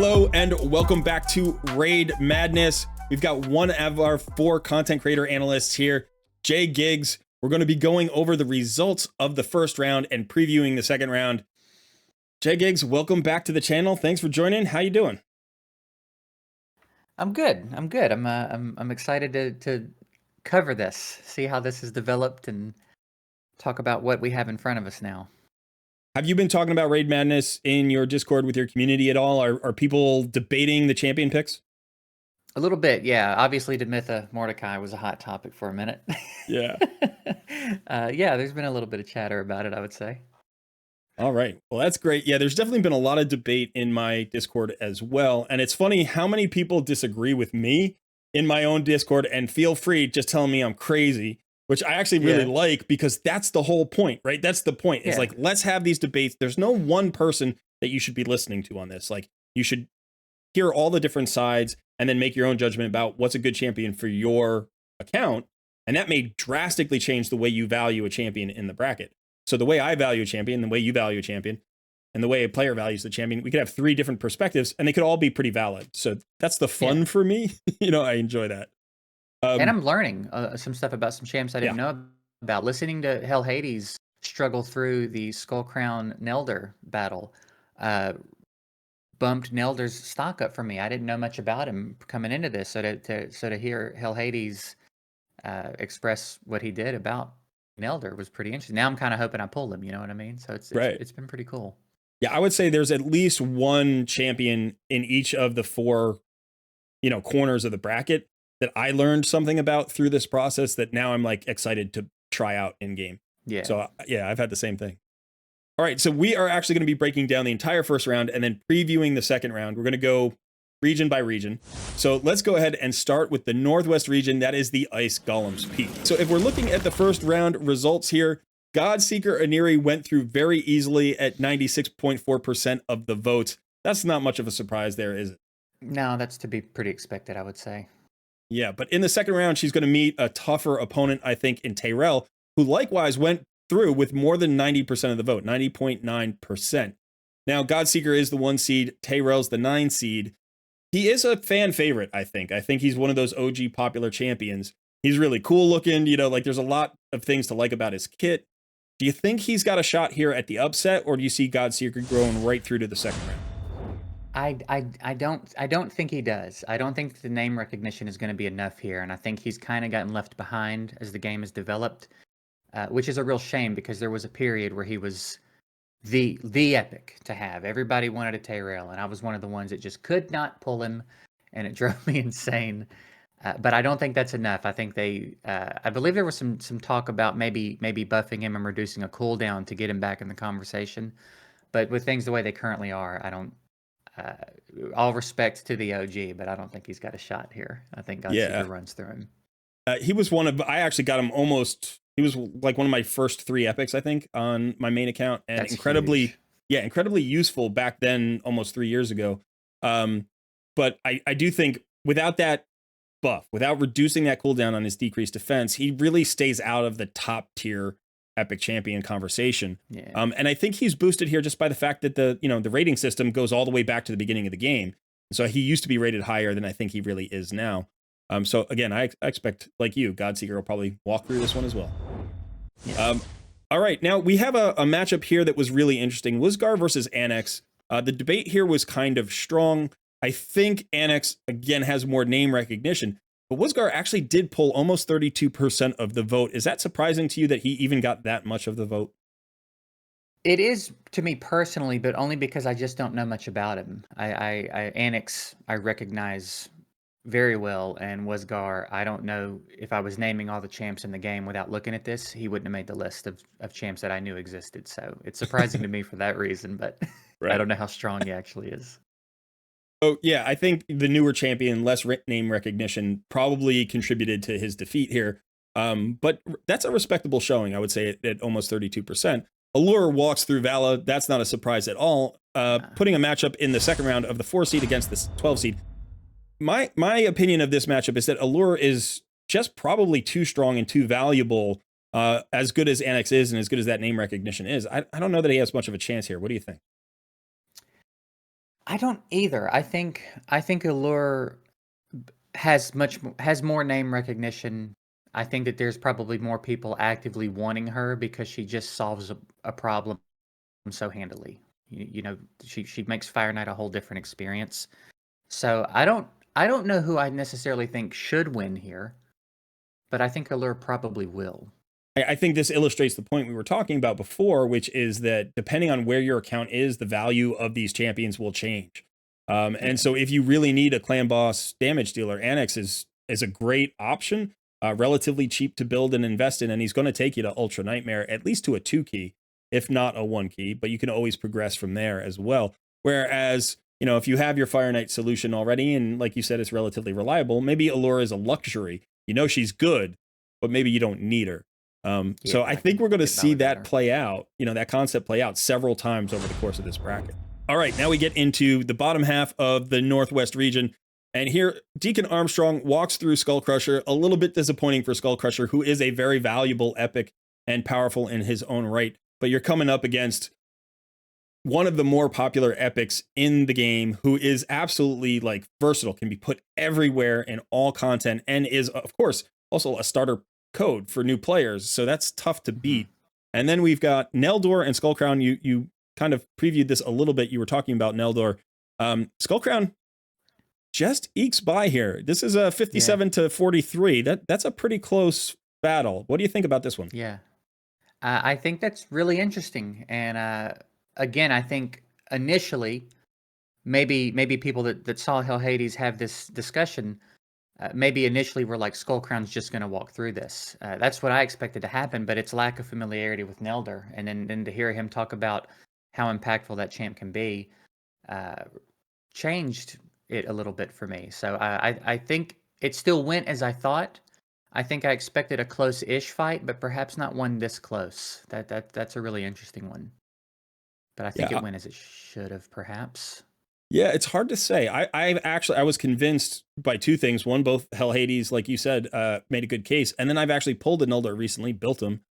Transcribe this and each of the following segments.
Hello and welcome back to Raid Madness. We've got one of our 4 content creator analysts here, JGigs. We're going to be going over the results of the first round and previewing the second round. JGigs, welcome back to the channel. Thanks for joining. How you doing? I'm good. I'm excited to cover this, see how this has developed, and talk about what we have in front of us now. Have you been talking about Raid Madness in your Discord with your community at all? Are people debating the champion picks? A little bit, yeah. Obviously, Demitha Mordecai was a hot topic for a minute. Yeah. Yeah, there's been a little bit of chatter about it, I would say. All right. Well, that's great. Yeah, there's definitely been a lot of debate in my Discord as well. And it's funny how many people disagree with me in my own Discord, and feel free just telling me I'm crazy, which I actually really like, because that's the whole point, right? That's the point. It's like, let's have these debates. There's no one person that you should be listening to on this. Like, you should hear all the different sides and then make your own judgment about what's a good champion for your account. And that may drastically change the way you value a champion in the bracket. So the way I value a champion, the way you value a champion, and the way a player values the champion, we could have 3 different perspectives and they could all be pretty valid. So that's the fun for me. I enjoy that. And I'm learning some stuff about some champs I didn't know about. Listening to Hell Hades struggle through the Skull Crown Nelder battle bumped Nelder's stock up for me. I didn't know much about him coming into this, so to hear Hell Hades express what he did about Nelder was pretty interesting. Now I'm kind of hoping I pull him, you know what I mean? So it's been pretty cool. Yeah, I would say there's at least one champion in each of the 4, corners of the bracket that I learned something about through this process that now I'm like excited to try out in game. Yeah. So yeah, I've had the same thing. All right, so we are actually going to be breaking down the entire first round and then previewing the second round. We're going to go region by region. So let's go ahead and start with the Northwest region. That is the Ice Golem's Peak. So if we're looking at the first round results here, Godseeker Aniri went through very easily at 96.4% of the votes. That's not much of a surprise there, is it? No, that's to be pretty expected, I would say. Yeah, but in the second round, she's going to meet a tougher opponent, I think, in Tayrell, who likewise went through with more than 90% of the vote, 90.9%. Now, Godseeker is the 1 seed, Tayrell's the 9 seed. He is a fan favorite, I think. I think he's one of those OG popular champions. He's really cool looking, like there's a lot of things to like about his kit. Do you think he's got a shot here at the upset, or do you see Godseeker growing right through to the second round? I don't think he does. I don't think the name recognition is going to be enough here, and I think he's kind of gotten left behind as the game has developed, which is a real shame because there was a period where he was the epic to have. Everybody wanted a Tayrell, and I was one of the ones that just could not pull him, and it drove me insane. But I don't think that's enough. I think I believe there was some talk about maybe buffing him and reducing a cooldown to get him back in the conversation. But with things the way they currently are, I don't. All respect to the OG, but I don't think he's got a shot here. I think Godseeker runs through him. He was I actually got him almost. He was like one of my first 3 epics, I think, on my main account, and that's incredibly huge. useful back then, almost 3 years ago. But I do think without that buff, without reducing that cooldown on his decreased defense, he really stays out of the top tier epic champion conversation. Yeah. And I think he's boosted here just by the fact that the rating system goes all the way back to the beginning of the game. So he used to be rated higher than I think he really is now. So again, I expect, like you, Godseeker will probably walk through this one as well. Yeah. All right, now we have a matchup here that was really interesting. Wizgar versus Annex. The debate here was kind of strong. I think Annex, again, has more name recognition, but Wizgar actually did pull almost 32% of the vote. Is that surprising to you that he even got that much of the vote? It is to me personally, but only because I just don't know much about him. Annex, I recognize very well, and Wizgar, I don't know if I was naming all the champs in the game without looking at this, he wouldn't have made the list of champs that I knew existed. So it's surprising to me for that reason, but I don't know how strong he actually is. Oh, yeah, I think the newer champion, less name recognition, probably contributed to his defeat here. But that's a respectable showing, I would say, at almost 32%. Allure walks through Vala. That's not a surprise at all. Putting a matchup in the second round of the 4 seed against the 12 seed. My opinion of this matchup is that Allure is just probably too strong and too valuable, as good as Annex is and as good as that name recognition is. I don't know that he has much of a chance here. What do you think? I don't either. I think Allure has more name recognition. I think that there's probably more people actively wanting her because she just solves a problem so handily. You know, she makes Fire Knight a whole different experience. So I don't know who I necessarily think should win here, but I think Allure probably will. I think this illustrates the point we were talking about before, which is that depending on where your account is, the value of these champions will change. And Yeah. so, if you really need a clan boss damage dealer, Annex is a great option, relatively cheap to build and invest in, and he's going to take you to Ultra Nightmare, at least to a 2 key, if not a 1 key. But you can always progress from there as well. Whereas, if you have your Fire Knight solution already, and like you said, it's relatively reliable, maybe Allure is a luxury. She's good, but maybe you don't need her. So Yeah, I I think can we're going to get by see without that her. play out, that concept play out several times over the course of this bracket. All right, now we get into the bottom half of the Northwest region. And here, Deacon Armstrong walks through Skullcrusher. A little bit disappointing for Skullcrusher, who is a very valuable epic and powerful in his own right. But you're coming up against one of the more popular epics in the game, who is absolutely like versatile, can be put everywhere in all content, and is of course also a starter code for new players. So that's tough to Mhm. beat. And then we've got Neldor and Skullcrown. You kind of previewed this a little bit. You were talking about Neldor. Skullcrown just ekes by here. This is a Yeah, 57-43. That's a pretty close battle. What do you think about this one? yeah. I think that's really interesting, and again, I think initially, maybe people that saw Hell Hades have this discussion, maybe initially were like Skullcrown's just going to walk through this. That's what I expected to happen, but it's lack of familiarity with Nelder, and then to hear him talk about how impactful that champ can be, uh, changed it a little bit for me. So I think it still went as I thought. I think I expected a close-ish fight, but perhaps not one this close. That's a really interesting one. But I think it Yeah, went as it should have, perhaps. yeah, it's hard to say. I was convinced by two things. One, both Hell Hades, like you said, made a good case, and then I've actually pulled a Noldor recently, built him,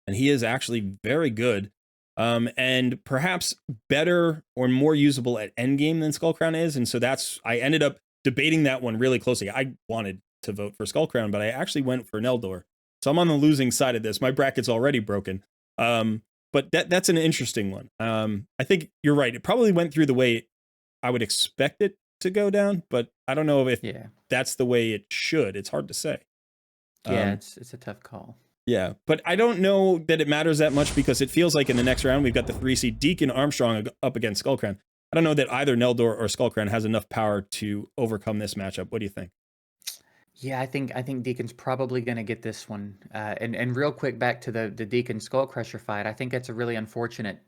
and he is actually very good, and perhaps better or more usable at endgame than Skullcrown is. And so I ended up debating that one really closely. I wanted to vote for Skullcrown, but I actually went for Neldor. So I'm on the losing side of this. My bracket's already broken. But that's an interesting one. I think you're right. It probably went through the way I would expect it to go down, but I don't know if Yeah. that's the way it should. It's hard to say. Yeah, Um, it's a tough call. yeah, but I don't know that it matters that much because it feels like in the next round we've got the 3 seed Deacon Armstrong up against Skullcrown. I don't know that either Neldor or Skullcrown has enough power to overcome this matchup. What do you think? Yeah, I think Deacon's probably going to get this one. And real quick back to the Deacon Skull Crusher fight. I think that's a really unfortunate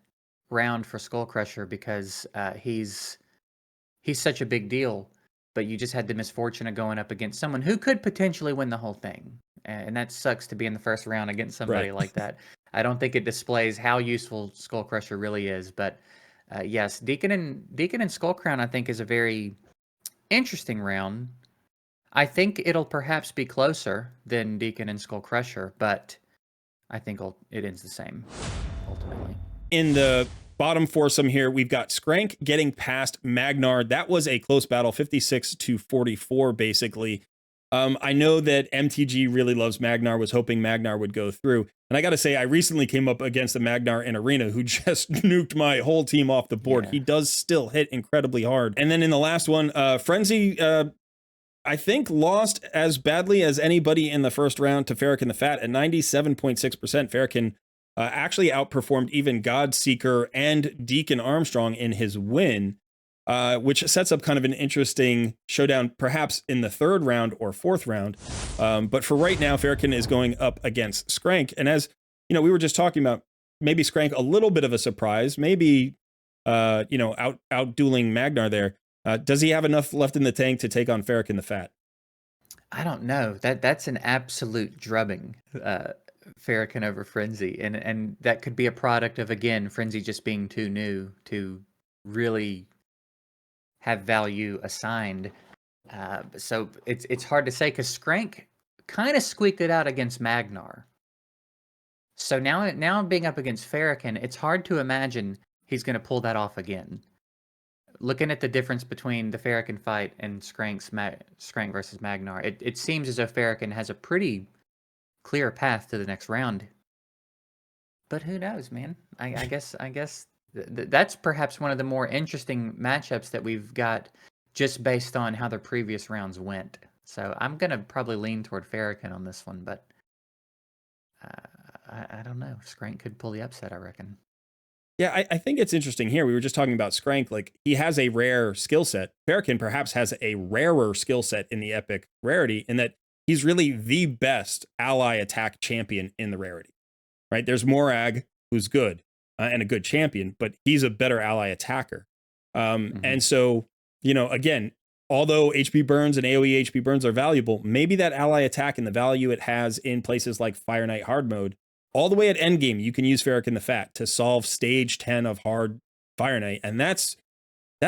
round for Skull Crusher because he's such a big deal, but you just had the misfortune of going up against someone who could potentially win the whole thing. And that sucks to be in the first round against somebody Right. like that. I don't think it displays how useful Skull Crusher really is, but yes, Deacon and Skull Crown I think is a very interesting round. I think it'll perhaps be closer than Deacon and Skull Crusher, but I think it ends the same ultimately. In the bottom foursome here, we've got Skrank getting past Magnar. That was a close battle, 56-44, basically. I know that MTG really loves Magnar, was hoping Magnar would go through. And I got to say, I recently came up against a Magnar in Arena who just nuked my whole team off the board. Yeah. He does still hit incredibly hard. And then in the last one, Frenzy, I think, lost as badly as anybody in the first round to Farrakhan the Fat at 97.6%. Farrakhan actually outperformed even Godseeker and Deacon Armstrong in his win, which sets up kind of an interesting showdown, perhaps in the third round or fourth round. But for right now, Farrakhan is going up against Skrank. And as we were just talking about, maybe Skrank a little bit of a surprise, maybe out dueling Magnar there. Does he have enough left in the tank to take on Farrakhan the Fat? I don't know. That's an absolute drubbing. Farrakhan over Frenzy, and that could be a product of again Frenzy just being too new to really have value assigned. So it's hard to say because Skrank kind of squeaked it out against Magnar. So now being up against Farrakhan, it's hard to imagine he's going to pull that off again. looking at the difference between the Farrakhan fight and Skrank versus Magnar, it seems as though Farrakhan has a pretty clear path to the next round. But who knows, man? I guess that's perhaps one of the more interesting matchups that we've got, just based on how the previous rounds went. So I'm gonna probably lean toward Farrakhan on this one, but I don't know. Skrank could pull the upset, I reckon. Yeah, I think it's interesting here. We were just talking about Skrank. Like, he has a rare skill set. Farrakhan perhaps has a rarer skill set in the epic rarity, in that he's really the best ally attack champion in the rarity, right? There's Morag, who's good and a good champion, but he's a better ally attacker. And so, again, although HP burns and AoE HP burns are valuable, maybe that ally attack and the value it has in places like Fire Knight hard mode, all the way at endgame, you can use Farrakhan the Fat to solve stage 10 of hard Fire Knight, and that's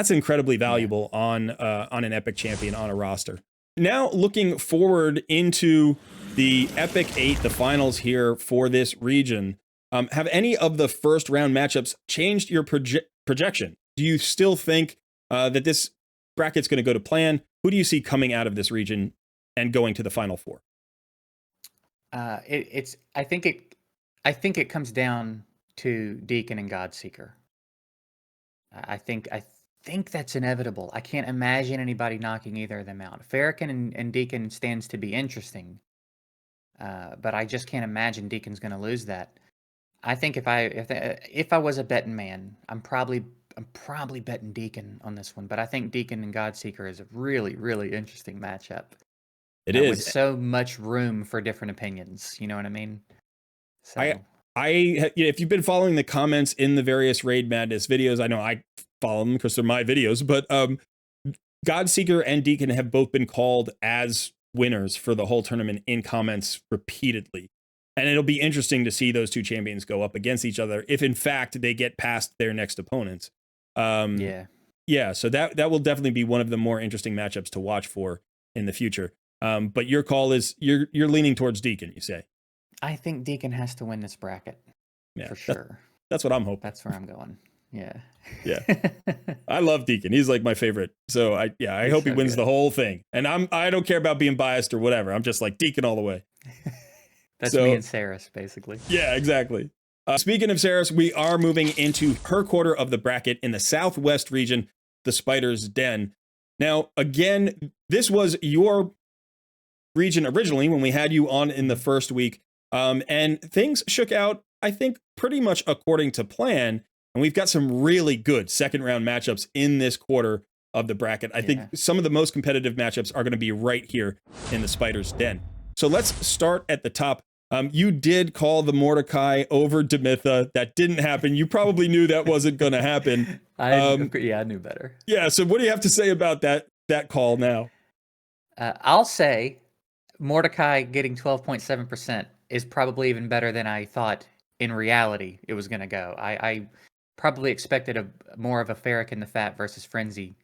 incredibly valuable on an epic champion on a roster. Now, looking forward into the Epic 8, the finals here for this region, have any of the first round matchups changed your projection? Do you still think that this bracket's going to go to plan? Who do you see coming out of this region and going to the final four? I think it comes down to Deacon and Godseeker. I think that's inevitable. I can't imagine anybody knocking either of them out. Farrakhan and Deacon stands to be interesting, but I just can't imagine Deacon's going to lose that. I think if I was a betting man, I'm probably betting Deacon on this one. But I think Deacon and Godseeker is a really, really interesting matchup. It is, with so much room for different opinions. You know what I mean? So if you've been following the comments in the various Raid Madness videos, I know I follow them because they're my videos, but Godseeker and Deacon have both been called as winners for the whole tournament in comments repeatedly. And it'll be interesting to see those two champions go up against each other if, in fact, they get past their next opponents. Yeah, so that will definitely be one of the more interesting matchups to watch for in the future. But your call is you're leaning towards Deacon, you say? I think Deacon has to win this bracket. Yeah, for sure. That's what I'm hoping. That's where I'm going. Yeah. Yeah. I love Deacon. He's like my favorite. So I hope he wins the whole thing. And I don't care about being biased or whatever. I'm just like Deacon all the way. That's me and Saris, basically. Yeah, exactly. Speaking of Saris, we are moving into her quarter of the bracket in the Southwest region, the Spider's Den. Now, again, this was your region originally when we had you on in the first week. And things shook out, I think, pretty much according to plan. And we've got some really good second round matchups in this quarter of the bracket. I think some of the most competitive matchups are going to be right here in the Spider's Den. So let's start at the top. You did call the Mordecai over Demitha. That didn't happen. You probably knew that wasn't going to happen. I knew better. Yeah. So what do you have to say about that call now? I'll say Mordecai getting 12.7% is probably even better than I thought in reality it was going to go. I probably expected more of a Farrakhan the Fat versus Frenzy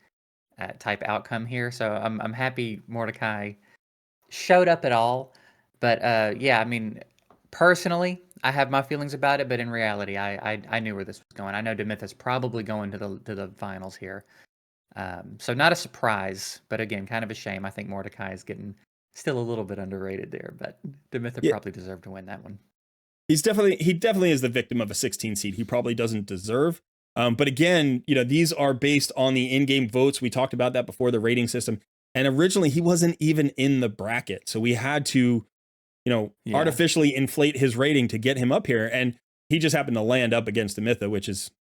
type outcome here. So I'm happy Mordecai showed up at all. But yeah, I mean, personally, I have my feelings about it, but in reality, I knew where this was going. I know Demitha's probably going to the finals here. So not a surprise, but again, kind of a shame. I think Mordecai is getting still a little bit underrated there, but Demitha probably deserved to win that one. He definitely is the victim of a 16 seed he probably doesn't deserve. But again, these are based on the in-game votes. We talked about that before, the rating system. And originally he wasn't even in the bracket. So we had to, artificially inflate his rating to get him up here. And he just happened to land up against Demitha, which is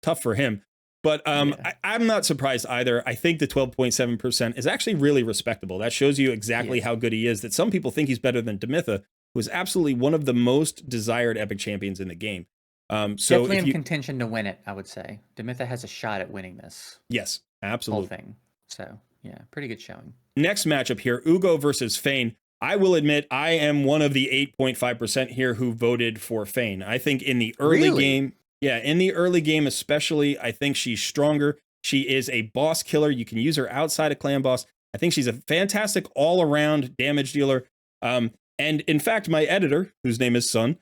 tough for him. But I'm not surprised either. I think the 12.7% is actually really respectable. That shows you exactly how good he is, that some people think he's better than Demitha, who is absolutely one of the most desired epic champions in the game. So definitely in contention to win it, I would say. Demitha has a shot at winning this. Yes, absolutely. Whole thing. So, yeah, pretty good showing. Next matchup here, Ugo versus Fane. I will admit I am one of the 8.5% here who voted for Fane. I think in the early game, in the early game especially, I think she's stronger. She is a boss killer. You can use her outside of clan boss. I think she's a fantastic all-around damage dealer. And in fact, my editor, whose name is Sun,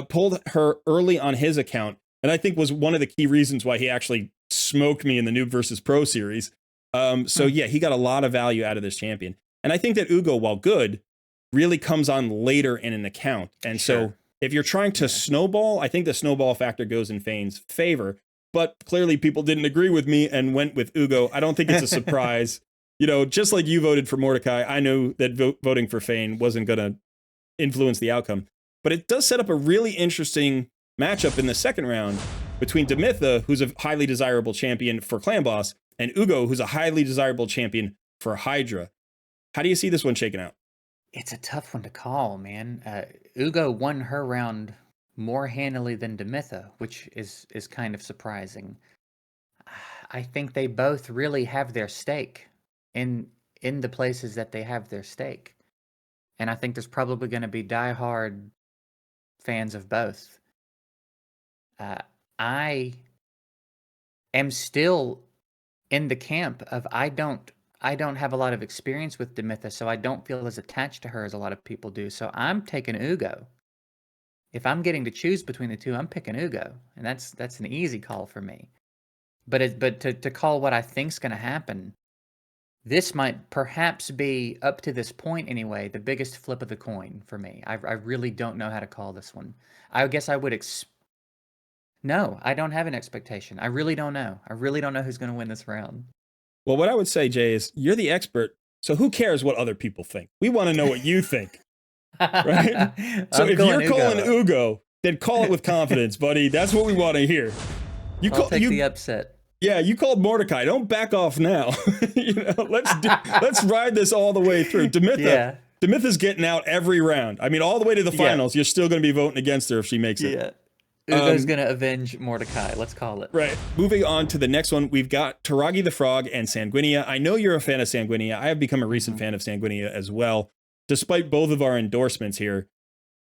pulled her early on his account. and I think was one of the key reasons why he actually smoked me in the Noob versus Pro series. So Hmm. yeah, he got a lot of value out of this champion. And I think that Ugo, while good, really comes on later in an account. And so Sure. if you're trying to Yeah. snowball, I think the snowball factor goes in Fane's favor. But clearly people didn't agree with me and went with Ugo. I don't think it's a surprise. You know, just like you voted for Mordecai, I knew that voting for Fane wasn't going to influence the outcome. But it does set up a really interesting matchup in the second round between Demitha, who's a highly desirable champion for Clan Boss, and Ugo, who's a highly desirable champion for Hydra. How do you see this one shaking out? It's a tough one to call, man. Ugo won her round more handily than Demitha, which is kind of surprising. I think they both really have their stake in in the places that they have their stake. And I think there's probably going to be diehard fans of both. Uh, I am still in the camp of I don't have a lot of experience with Demitha, so I don't feel as attached to her as a lot of people do. So I'm taking Ugo. If I'm getting to choose between the two, I'm picking Ugo, and that's an easy call for me. But to call what I think's going to happen, this might perhaps be, up to this point anyway, the biggest flip of the coin for me. I really don't know how to call this one. I guess I would no, I don't have an expectation. I really don't know. I really don't know who's going to win this round. Well, what I would say, Jay, is you're the expert. So who cares what other people think? We want to know what you think, right? So I'm if going you're calling Ugo. Ugo, then call it with confidence, buddy. That's what we want to hear. You I'll call take the you upset. Yeah, you called Mordecai. Don't back off now. Let's ride this all the way through. Yeah. Demitha's getting out every round. I mean, all the way to the Yeah. finals. You're still going to be voting against her if she makes it. Yeah. Ugo's Um, gonna avenge Mordecai. Let's call it. right. Moving on to the next one, we've got Taragi the Frog and Sanguinia. I know you're a fan of Sanguinia. I have become a recent fan of Sanguinia as well, despite both of our endorsements here.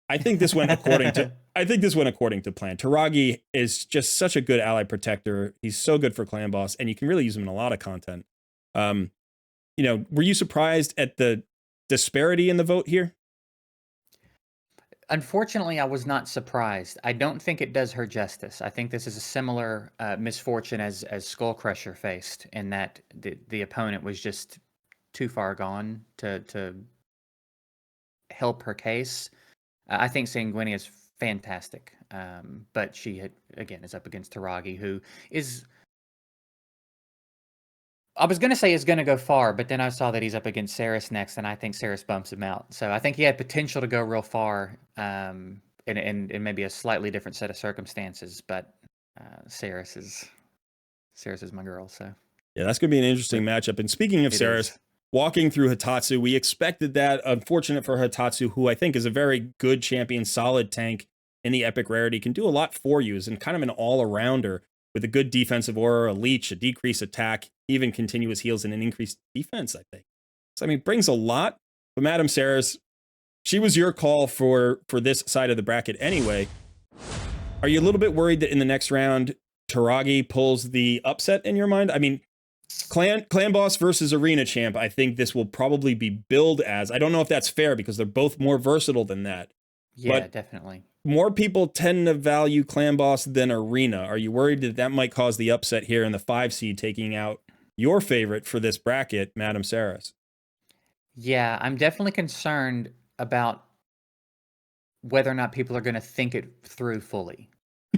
I think this went according to plan. Taragi is just such a good ally protector. He's so good for Clan Boss, and you can really use him in a lot of content. Um, were you surprised at the disparity in the vote here? Unfortunately, I was not surprised. I don't think it does her justice. I think this is a similar misfortune as Skull Crusher faced, in that the opponent was just too far gone to help her case. I think Sanguinia is fantastic, but again is up against Taragi, who is, I was gonna say, is gonna go far, but then I saw that he's up against Saris next, and I think Saris bumps him out. So I think he had potential to go real far, in maybe a slightly different set of circumstances. But Saris is my girl. So Yeah, that's going to be an interesting matchup. And speaking of it Saris, is. walking through Hitatsu, we expected that. Unfortunate for Hitatsu, who I think is a very good champion, solid tank in the epic rarity, can do a lot for you, and kind of an all-arounder with a good defensive aura, a leech, a decreased attack, even continuous heals, and an increased defense, I think. So, I mean, brings a lot. But Madam Saris, she was your call for this side of the bracket anyway. Are you a little bit worried that in the next round, Taragi pulls the upset in your mind? I mean, Clan Boss versus Arena Champ, I think this will probably be billed as. I don't know if that's fair because they're both more versatile than that. Yeah, But definitely. more people tend to value Clan Boss than Arena. Are you worried that that might cause the upset here in the 5 seed, taking out your favorite for this bracket, Madam Saris? Yeah, I'm definitely concerned about whether or not people are going to think it through fully.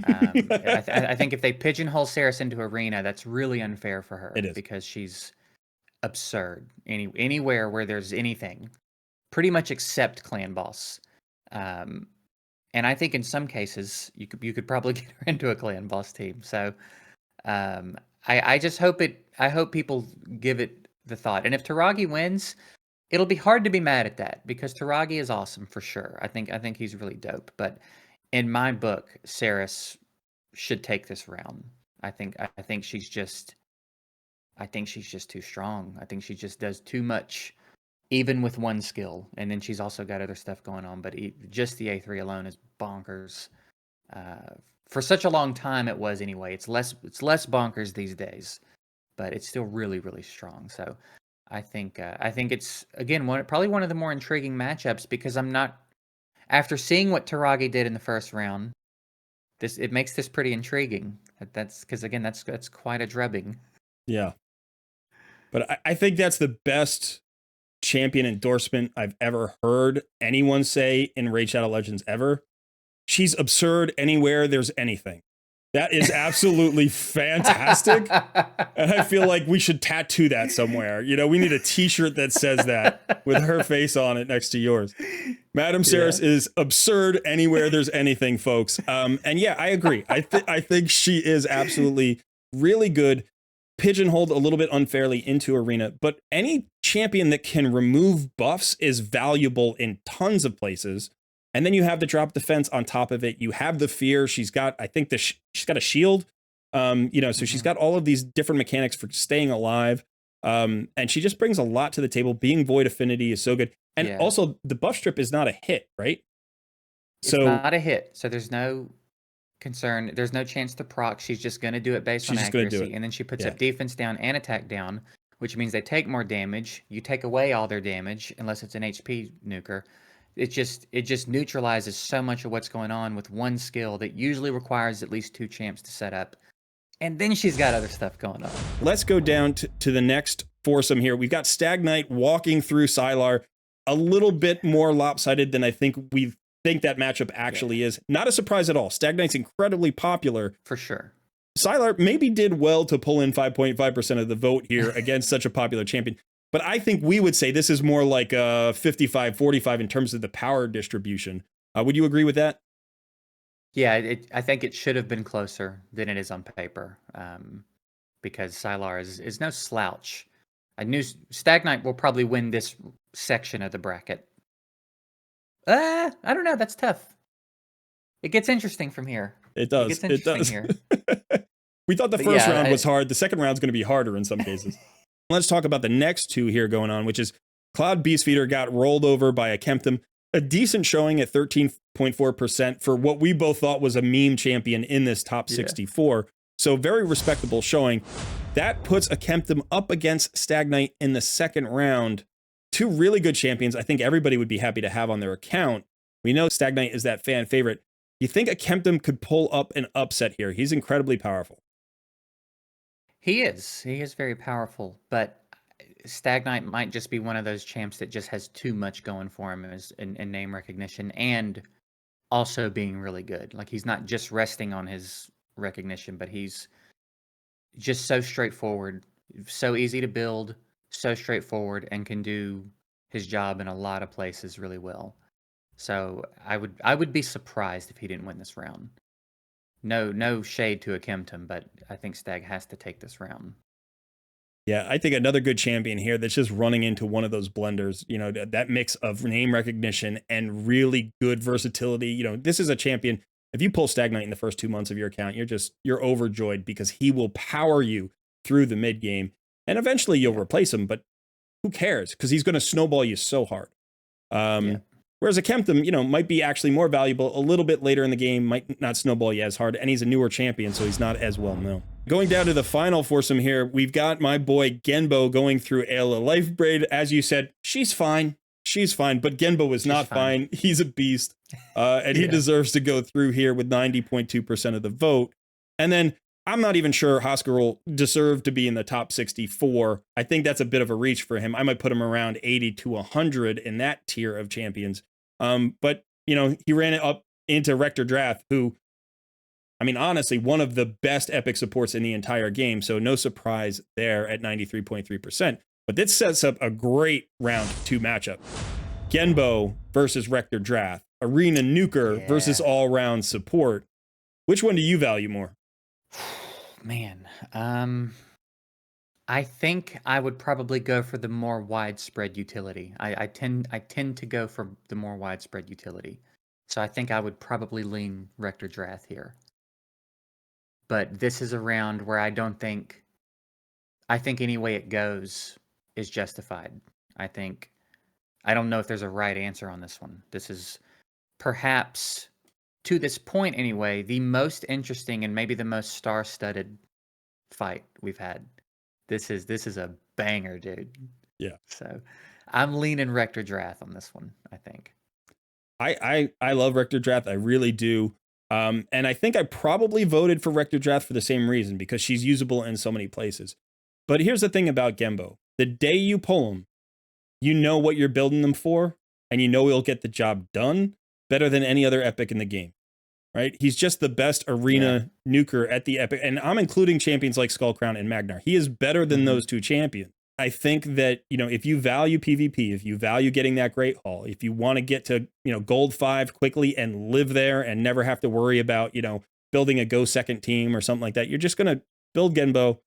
I think if they pigeonhole Saris into Arena, that's really unfair for It her is. because she's absurd. Anywhere where there's anything, pretty much except Clan Boss. Um, and I think in some cases you could probably get her into a Clan Boss team. So I just I hope people give it the thought. And if Taragi wins, it'll be hard to be mad at that because Taragi is awesome for sure. I think he's really dope. But in my book, Saris should take this round. I think she's just too strong. I think she just does too much, even with one skill. And then she's also got other stuff going on. But just the A3 alone is bonkers. Uh, for such a long time, it was anyway. It's less bonkers these days, but it's still really really strong. So I think it's, again, probably one of the more intriguing matchups because I'm not, after seeing what Taragi did in the first round, it makes this pretty intriguing. That's because again, that's quite a drubbing. Yeah. But I think that's the best champion endorsement I've ever heard anyone say in Raid Shadow Legends ever. She's absurd anywhere there's anything. That is absolutely fantastic. And I feel like we should tattoo that somewhere. You know, we need a t-shirt that says that with her face on it next to yours. Madam Saris is absurd anywhere there's anything, folks. And yeah, I agree. I think she is absolutely really good, pigeonholed a little bit unfairly into Arena, but any champion that can remove buffs is valuable in tons of places. And then you have the drop defense on top of it. You have the fear. She's got, I think she's got a shield. You know, so she's got all of these different mechanics for staying alive. And she just brings a lot to the table. Being void affinity is so good. And also the buff strip is not a hit, right? It's not a hit. So there's no concern. There's no chance to proc. She's just going to do it based on accuracy. And then she puts up defense down and attack down, which means they take more damage. You take away all their damage unless it's an HP nuker. It just neutralizes so much of what's going on with one skill that usually requires at least 2 champs to set up. And then she's got other stuff going on. Let's go down to the next foursome here. We've got Stag Knight walking through Sylar, a little bit more lopsided than I think we think that matchup actually is. Not a surprise at all. Stag Knight's incredibly popular. For sure. Sylar maybe did well to pull in 5.5% of the vote here against such a popular champion. But I think we would say this is more like a 55-45 in terms of the power distribution. Would you agree with that? Yeah, I think it should have been closer than it is on paper, because Sylar is no slouch. I knew Stag Knight will probably win this section of the bracket. I don't know. That's tough. It gets interesting from here. It does. It does. Here. We thought the first round was hard. The second round's going to be harder in some cases. Let's talk about the next two here going on, which is Cloud Beastfeeder got rolled over by a Kemptham. A decent showing at 13.4% for what we both thought was a meme champion in this top 64. So very respectable showing. That puts a Kemptham up against Stag Knight in the second round. Two really good champions I think everybody would be happy to have on their account. We know Stag Knight is that fan favorite. You think a Kemptham could pull up an upset here? He's incredibly powerful. He is very powerful, but Stag Knight might just be one of those champs that just has too much going for him in name recognition and also being really good. Like he's not just resting on his recognition, but he's just so straightforward, so easy to build, so straightforward, and can do his job in a lot of places really well. So I would be surprised if he didn't win this round. No shade to a Kemptham, but I think Stag has to take this round. Yeah, I think another good champion here that's just running into one of those blenders, you know, that mix of name recognition and really good versatility. You know, this is a champion. If you pull Stag Knight in the first 2 months of your account, you're overjoyed because he will power you through the mid game and eventually you'll replace him, but who cares? Because he's going to snowball you so hard. Whereas a Kemptham, you know, might be actually more valuable a little bit later in the game, might not snowball you as hard, and he's a newer champion, so he's not as well known. Going down to the final foursome here, we've got my boy Genbo going through Ayla Lifebraid. As you said, she's fine. She's fine, but Genbo is not fine. He's a beast, and he deserves to go through here with 90.2% of the vote. And then I'm not even sure Hosker deserved to be in the top 64. I think that's a bit of a reach for him. I might put him around 80 to 100 in that tier of champions. But, you know, he ran it up into Rector Drath, who, I mean, honestly, one of the best epic supports in the entire game. So no surprise there at 93.3%. But this sets up a great round 2 matchup. Genbo versus Rector Drath. Arena Nuker versus all-round support. Which one do you value more? Man, I think I would probably go for the more widespread utility. I tend to go for the more widespread utility. So I think I would probably lean Rector Drath here. But this is a round where I think any way it goes is justified. I don't know if there's a right answer on this one. This is perhaps, to this point anyway, the most interesting and maybe the most star-studded fight we've had. This is a banger, dude. Yeah. So I'm leaning Rector Drath on this one, I think. I love Rector Drath. I really do. And I think I probably voted for Rector Drath for the same reason, because she's usable in so many places. But here's the thing about Gembo. The day you pull him, you know what you're building them for, and you know he'll get the job done better than any other epic in the game, right? He's just the best arena nuker at the epic. And I'm including champions like Skullcrown and Magnar. He is better than those two champions. I think that, if you value PvP, if you value getting that Great Hall, if you want to get to, Gold 5 quickly and live there and never have to worry about, building a go second team or something like that, you're just going to build Genbo,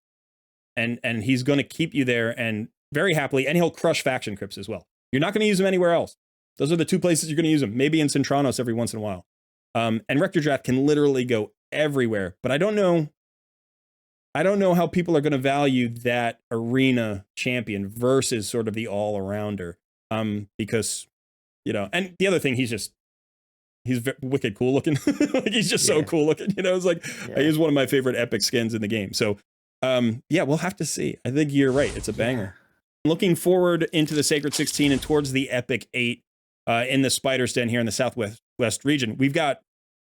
and he's going to keep you there and very happily, and he'll crush faction crypts as well. You're not going to use him anywhere else. Those are the two places you're going to use him. Maybe in Centranos every once in a while. And Rector Drath can literally go everywhere, but I don't know how people are going to value that arena champion versus sort of the all-arounder. Because, and the other thing, he's wicked cool looking. Like, he's just so cool looking. It's like, he's one of my favorite epic skins in the game. So, we'll have to see. I think you're right. It's a banger. Looking forward into the Sacred 16 and towards the Epic 8 in the Spider's Den here in the Southwest region. We've got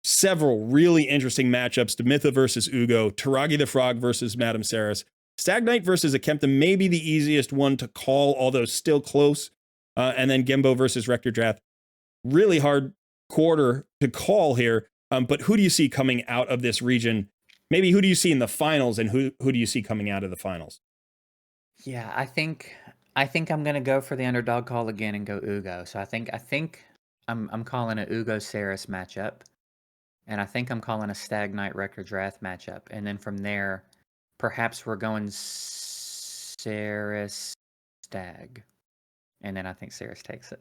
several really interesting matchups. Demitha versus Ugo, Taragi the Frog versus Madame Saris, Stag Knight versus Akempta, maybe the easiest one to call, although still close. And then Gembo versus Rector Drath. Really hard quarter to call here. But who do you see coming out of this region? Maybe who do you see in the finals, and who do you see coming out of the finals? Yeah, I think I'm gonna go for the underdog call again and go Ugo. So I think I'm calling a Ugo Saris matchup, and I think I'm calling a Stag Knight Rector Drath matchup, and then from there, perhaps we're going Saris Stag, and then I think Saris takes it.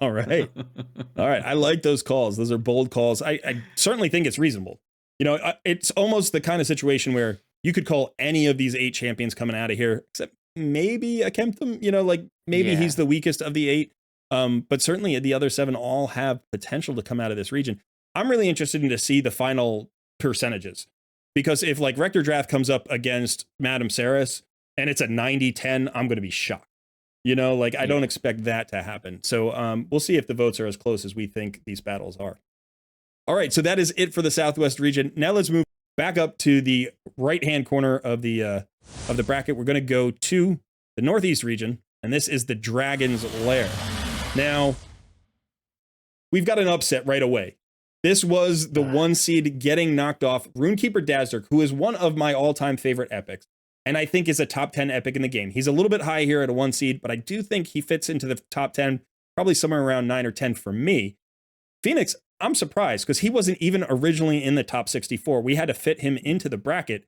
All right. I like those calls. Those are bold calls. I certainly think it's reasonable. It's almost the kind of situation where you could call any of these 8 champions coming out of here, except maybe Akempta, like maybe he's the weakest of the 8. But certainly the other 7 all have potential to come out of this region. I'm really interested in to see the final percentages, because if like Rector Drath comes up against Madame Saris and it's a 90-10, I'm going to be shocked. I don't expect that to happen. So we'll see if the votes are as close as we think these battles are. All right, so that is it for the Southwest region. Now let's move back up to the right-hand corner of the bracket. We're going to go to the Northeast region, and this is the Dragon's Lair. Now, we've got an upset right away. This was the 1 seed getting knocked off Runekeeper Dazzlerk, who is one of my all-time favorite epics, and I think is a top 10 epic in the game. He's a little bit high here at a 1 seed, but I do think he fits into the top 10, probably somewhere around 9 or 10 for me. Phoenix, I'm surprised, because he wasn't even originally in the top 64. We had to fit him into the bracket,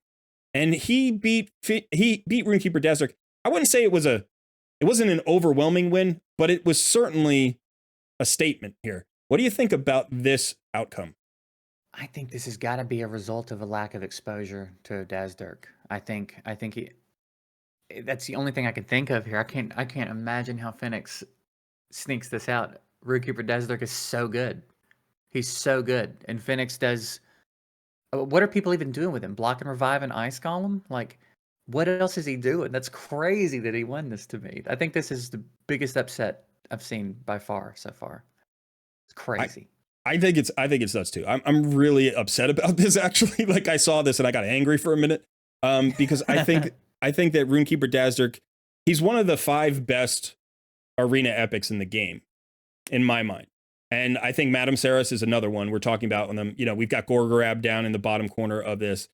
and he beat Runekeeper Dazzlerk. I wouldn't say it wasn't an overwhelming win, but it was certainly a statement here. What do you think about this outcome? I think this has got to be a result of a lack of exposure to Dazzlerk. I think that's the only thing I can think of here. I can't imagine how Phoenix sneaks this out. Runekeeper Dazzlerk is so good. He's so good. And Phoenix does... What are people even doing with him? Block and revive and ice golem? Like, what else is he doing? That's crazy that he won this to me. I think this is the biggest upset I've seen by far so far. It's crazy. I think it's nuts too. I'm really upset about this, actually. Like, I saw this and I got angry for a minute. Because I think that Runekeeper Dazzlerk, he's one of the 5 best arena epics in the game, in my mind. And I think Madame Saris is another one we're talking about on them. We've got Gorgorab down in the bottom corner of this.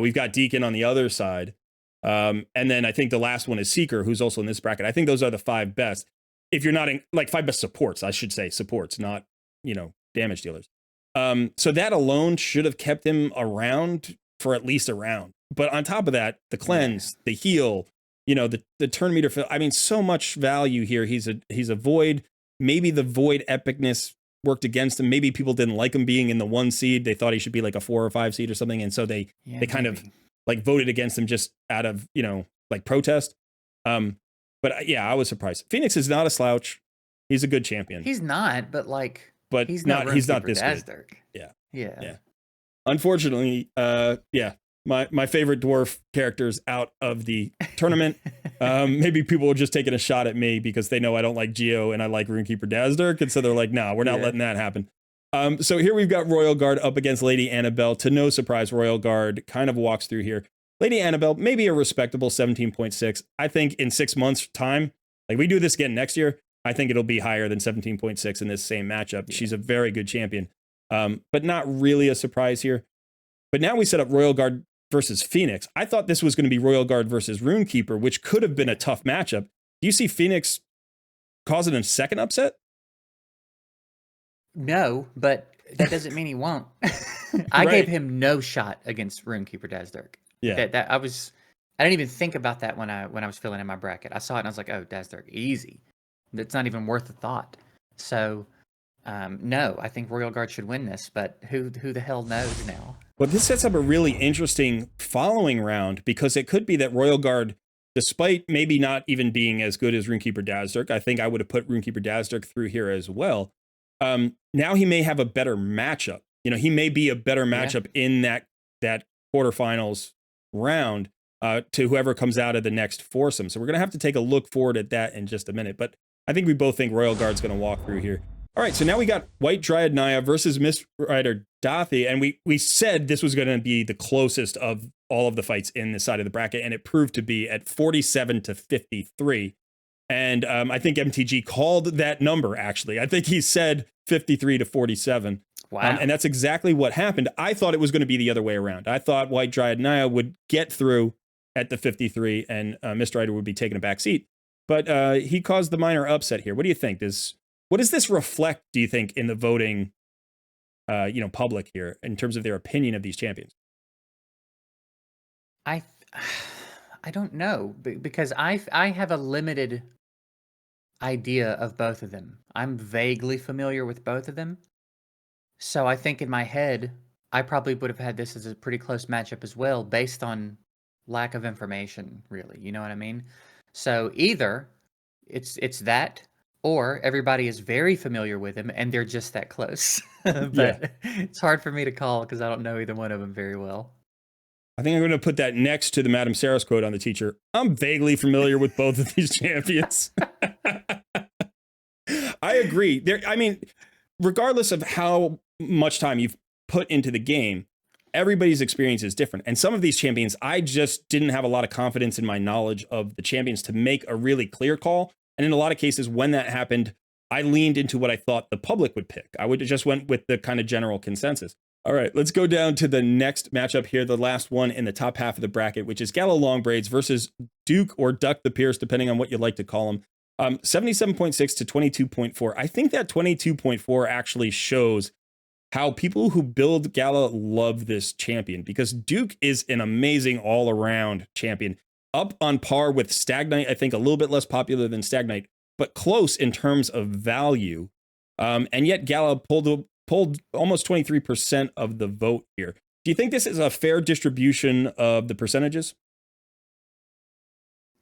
We've got Deacon on the other side. And then I think the last one is Seeker, who's also in this bracket. I think those are the 5 best. If you're not in, like, 5 best supports, I should say supports, not, damage dealers. So that alone should have kept him around for at least a round. But on top of that, the cleanse, the heal, the turn meter fill. I mean, so much value here. He's a void. Maybe the void epicness worked against him. Maybe people didn't like him being in the 1 seed. They thought he should be like a 4 or 5 seed or something. And so they kind of like voted against him just out of, like protest. But yeah, I was surprised. Phoenix is not a slouch. He's a good champion. He's not, but like, he's not this good. Yeah. Unfortunately, my favorite dwarf characters out of the tournament. Maybe people are just taking a shot at me because they know I don't like Geo and I like Runekeeper Dazzlerk, and so they're like, "No, we're not letting that happen." So here we've got Royal Guard up against Lady Annabelle. To no surprise, Royal Guard kind of walks through here. Lady Annabelle, maybe a respectable 17.6. I think in 6 months' time, like we do this again next year, I think it'll be higher than 17.6 in this same matchup. Yeah. She's a very good champion, but not really a surprise here. But now we set up Royal Guard versus Phoenix. I thought this was going to be Royal Guard versus Runekeeper, which could have been a tough matchup. Do you see Phoenix causing a second upset? No, but that doesn't mean he won't. I Right. gave him no shot against Runekeeper Dazdurk. Yeah. I didn't even think about that when I was filling in my bracket. I saw it and I was like, oh, Dazdurk, easy. That's not even worth a thought. So no, I think Royal Guard should win this, but who the hell knows now? Well, this sets up a really interesting following round because it could be that Royal Guard, despite maybe not even being as good as Runekeeper Dazdurk, I think I would have put Runekeeper Dazdurk through here as well. Now he may have a better matchup. You know, he may be a better matchup in that quarterfinals round to whoever comes out of the next foursome. So we're going to have to take a look forward at that in just a minute. But I think we both think Royal Guard's going to walk through here. All right, so now we got White Dryad Naya versus Mist Rider Dathi, and we said this was going to be the closest of all of the fights in this side of the bracket, and it proved to be at 47-53. And I think MTG called that number, actually. I think he said 53-47. Wow. And that's exactly what happened. I thought it was going to be the other way around. I thought White Dryad Naya would get through at the 53, and Mist Rider would be taking a back seat. But he caused the minor upset here. What do you think? What does this reflect, do you think, in the voting public here in terms of their opinion of these champions? I don't know because I have a limited idea of both of them. I'm vaguely familiar with both of them. So I think in my head, I probably would have had this as a pretty close matchup as well based on lack of information, really. You know what I mean? So either it's that or everybody is very familiar with him and they're just that close. But it's hard for me to call because I don't know either one of them very well. I think I'm going to put that next to the Madame Sarah's quote on the teacher. I'm vaguely familiar with both of these champions. I agree. Regardless of how much time you've put into the game, everybody's experience is different. And some of these champions, I just didn't have a lot of confidence in my knowledge of the champions to make a really clear call. And in a lot of cases, when that happened, I leaned into what I thought the public would pick. I would just went with the kind of general consensus. All right, let's go down to the next matchup here, the last one in the top half of the bracket, which is Gala Longbraids versus Duke or Duck the Pierce, depending on what you like to call him. 77.6 to 22.4. I think that 22.4 actually shows how people who build Gala love this champion because Duke is an amazing all-around champion. Up on par with Stagnite, I think a little bit less popular than Stagnite, but close in terms of value. And yet Gala pulled almost 23% of the vote here. Do you think this is a fair distribution of the percentages?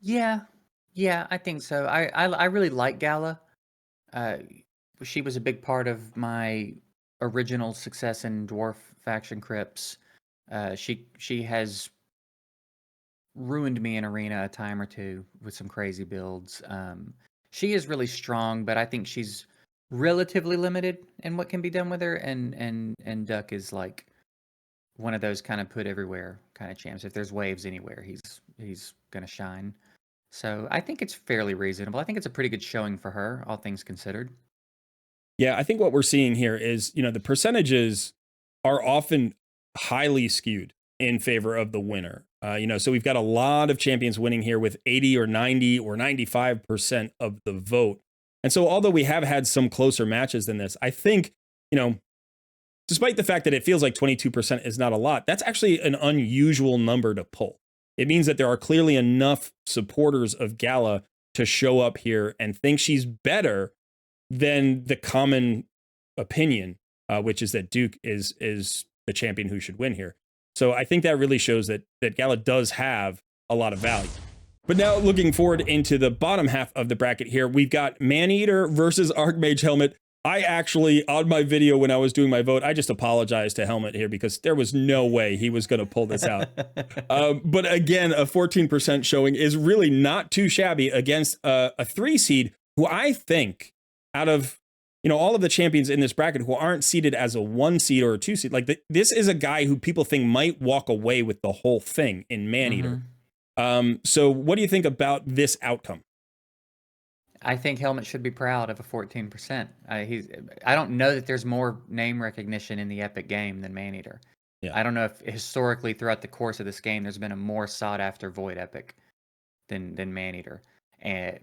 Yeah, I think so. I really like Gala. She was a big part of my original success in Dwarf Faction Crypts. She has ruined me in Arena a time or two with some crazy builds. She is really strong, but I think she's relatively limited in what can be done with her. And Duck is like one of those kind of put everywhere kind of champs. If there's waves anywhere, he's gonna shine. So I think it's fairly reasonable. I think it's a pretty good showing for her, all things considered. Yeah, I think what we're seeing here is, the percentages are often highly skewed in favor of the winner. So we've got a lot of champions winning here with 80 or 90 or 95% of the vote. And so although we have had some closer matches than this, I think, despite the fact that it feels like 22% is not a lot, that's actually an unusual number to pull. It means that there are clearly enough supporters of Gala to show up here and think she's better than the common opinion, which is that Duke is the champion who should win here. So I think that really shows that Gala does have a lot of value. But now looking forward into the bottom half of the bracket here, we've got Maneater versus Archmage Helmet. I actually, on my video when I was doing my vote, I just apologized to Helmet here because there was no way he was going to pull this out. But again, a 14% showing is really not too shabby against a 3 seed who I think out of all of the champions in this bracket who aren't seeded as a 1 seed or a 2 seed. Like this is a guy who people think might walk away with the whole thing in Maneater. So what do you think about this outcome? I think Helmet should be proud of a 14%. I don't know that there's more name recognition in the Epic game than Maneater. Yeah. I don't know if historically throughout the course of this game there's been a more sought after Void Epic than Maneater, and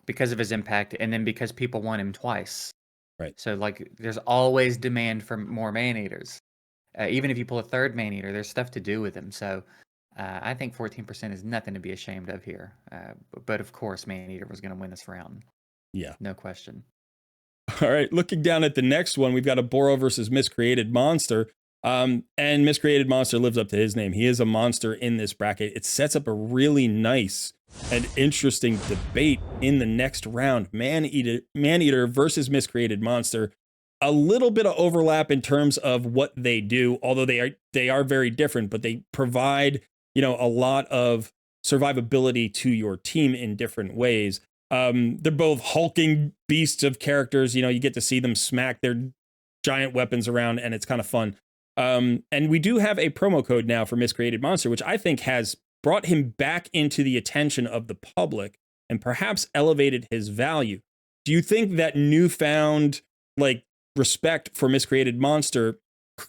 because of his impact, and then because people want him twice. Right. So like, there's always demand for more Maneaters. Even if you pull a third Maneater, there's stuff to do with him. So I think 14% is nothing to be ashamed of here. But of course, Maneater was going to win this round. Yeah. No question. All right. Looking down at the next one, we've got a Boro versus Miscreated Monster. And Miscreated Monster lives up to his name. He is a monster in this bracket. It sets up a really nice and interesting debate in the next round. Maneater versus Miscreated Monster. A little bit of overlap in terms of what they do, although they are very different, but they provide, a lot of survivability to your team in different ways. They're both hulking beasts of characters. You get to see them smack their giant weapons around, and it's kind of fun. And we do have a promo code now for Miscreated Monster, which I think has brought him back into the attention of the public and perhaps elevated his value. Do you think that newfound respect for Miscreated Monster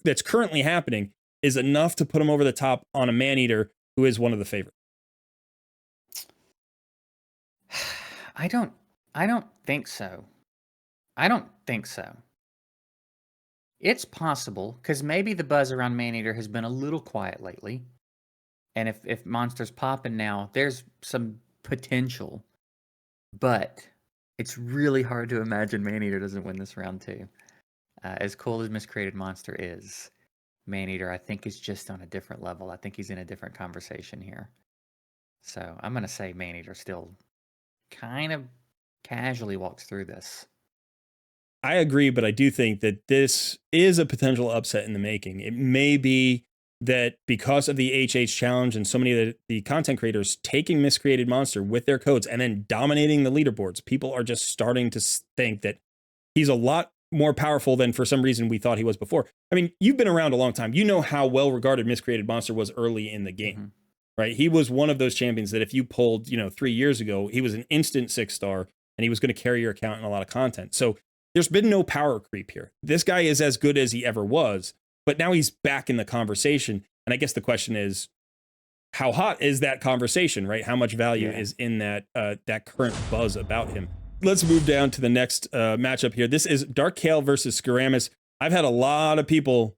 that's currently happening is enough to put him over the top on a Maneater who is one of the favorites? I don't think so. I don't think so. It's possible, because maybe the buzz around Maneater has been a little quiet lately. And if Monster's popping now, there's some potential. But it's really hard to imagine Maneater doesn't win this round too. As cool as Miscreated Monster is, Maneater, I think, is just on a different level. I think he's in a different conversation here. So I'm going to say Maneater still kind of casually walks through this. I agree, but I do think that this is a potential upset in the making. It may be that because of the HH challenge and so many of the content creators taking Miscreated Monster with their codes and then dominating the leaderboards, people are just starting to think that he's a lot more powerful than for some reason we thought he was before. I mean, you've been around a long time. You know how well regarded Miscreated Monster was early in the game, right? He was one of those champions that if you pulled, 3 years ago, he was an instant 6-star and he was going to carry your account in a lot of content. So there's been no power creep here. This guy is as good as he ever was, but now he's back in the conversation. And I guess the question is, how hot is that conversation, right? How much value is in that current buzz about him? Let's move down to the next matchup here. This is Dark Kale versus Skaramis. I've had a lot of people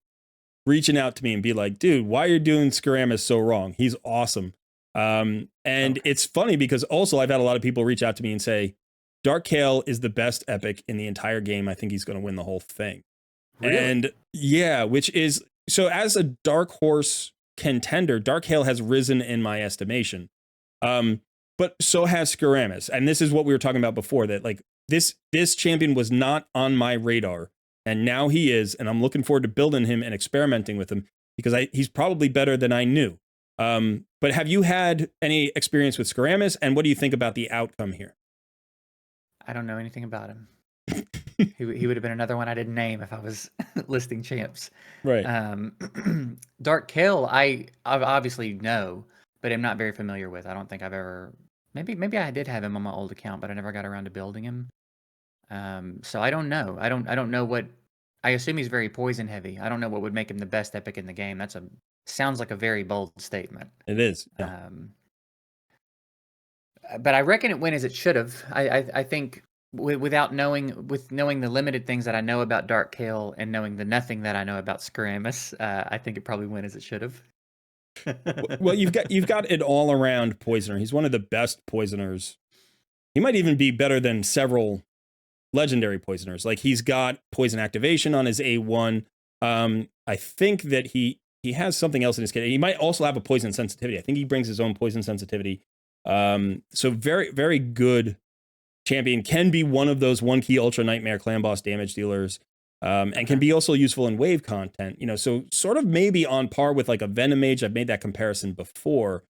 reaching out to me and be like, dude, why are you doing Skaramis so wrong? He's awesome. It's funny because also I've had a lot of people reach out to me and say, Dark Kale is the best epic in the entire game. I think he's going to win the whole thing. Really? And yeah, which is, so as a dark horse contender, Dark Kale has risen in my estimation. But so has Skaramis. And this is what we were talking about before, that this champion was not on my radar. And now he is. And I'm looking forward to building him and experimenting with him because he's probably better than I knew. But have you had any experience with Skaramis? And what do you think about the outcome here? I don't know anything about him. He would have been another one I didn't name if I was listing champs. Right. Dark Kale, I obviously know, but I'm not very familiar with. I don't think I've ever. Maybe I did have him on my old account, but I never got around to building him. So I don't know. I don't know what. I assume he's very poison heavy. I don't know what would make him the best epic in the game. Sounds like a very bold statement. It is. Yeah. But I reckon it went as it should have. I think with knowing the limited things that I know about Dark Kale and knowing the nothing that I know about Skaramis, I think it probably went as it should have. Well, you've got an all around poisoner. He's one of the best poisoners. He might even be better than several legendary poisoners. Like he's got poison activation on his A1. I think that he has something else in his kit. He might also have a poison sensitivity. I think he brings his own poison sensitivity. So very, very good champion. Can be one of those 1-key Ultra Nightmare clan boss damage dealers. And can be also useful in wave content, so sort of maybe on par with like a Venom Mage. I've made that comparison before.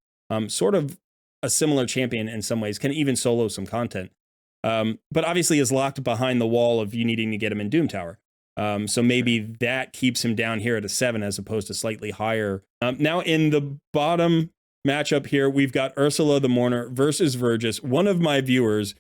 Sort of a similar champion in some ways, can even solo some content. but obviously is locked behind the wall of you needing to get him in Doom Tower. So maybe that keeps him down here at a 7 as opposed to slightly higher. Now in the bottom matchup here, we've got Ursula the Mourner versus Vergis. One of my viewers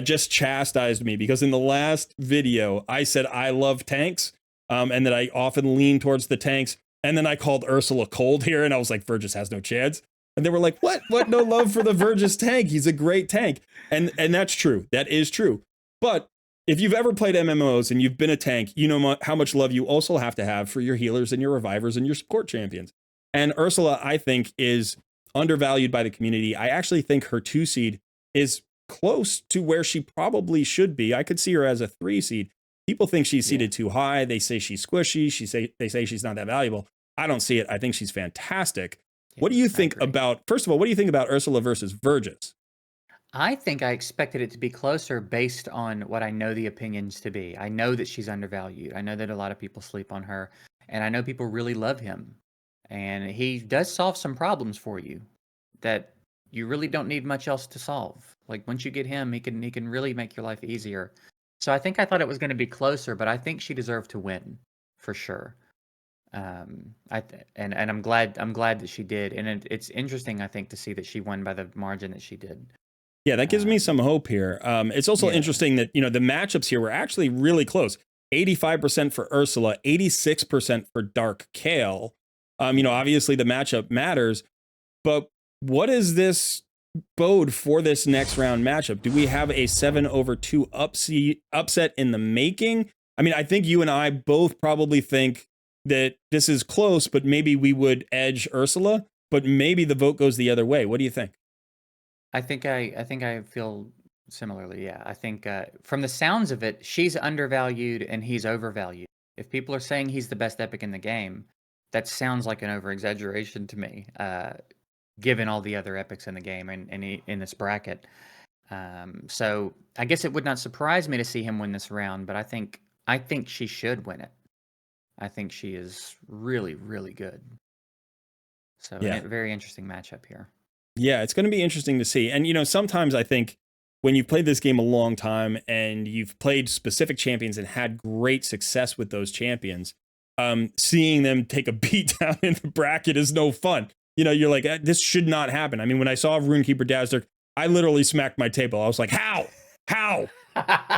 just chastised me because in the last video, I said I love tanks and that I often lean towards the tanks. And then I called Ursula cold here and I was like, Vergis has no chance. And they were like, what? What? No love for the Vergis tank. He's a great tank. And that's true. That is true. But if you've ever played MMOs and you've been a tank, you know how much love you also have to have for your healers and your revivers and your support champions. And Ursula, I think, is undervalued by the community. I actually think her 2 seed is close to where she probably should be. I could see her as a 3 seed. People think she's seated too high. They say she's squishy. They say she's not that valuable. I don't see it. I think she's fantastic. What do you think about, first of all, what do you think about Ursula versus Vergis? I think I expected it to be closer based on what I know the opinions to be. I know that she's undervalued. I know that a lot of people sleep on her, and I know people really love him. And he does solve some problems for you that you really don't need much else to solve. Like once you get him, he can really make your life easier. So I thought it was going to be closer, but I think she deserved to win for sure. And I'm glad that she did, and it's interesting I think to see that she won by the margin that she did. Yeah, that gives me some hope here. It's also interesting that, you know, the matchups here were actually really close. 85% for Ursula, 86% for Dark Kale. You know, obviously the matchup matters, but what is this bode for this next round matchup? Do we have a 7/2 upset in the making? I mean, I think you and I both probably think that this is close, but maybe we would edge Ursula, but maybe the vote goes the other way. What do you think? I think I feel similarly. Yeah, I think from the sounds of it, she's undervalued and he's overvalued. If people are saying he's the best epic in the game, that sounds like an over exaggeration to me, given all the other epics in the game and in this bracket. So I guess it would not surprise me to see him win this round, but I think she should win it. I think she is really, really good. So a very interesting matchup here. Yeah, it's going to be interesting to see. And, you know, sometimes I think when you've played this game a long time and you've played specific champions and had great success with those champions, seeing them take a beat down in the bracket is no fun. You know, you're like, this should not happen. I mean, when I saw Runekeeper Dazzler, I literally smacked my table. I was like, how?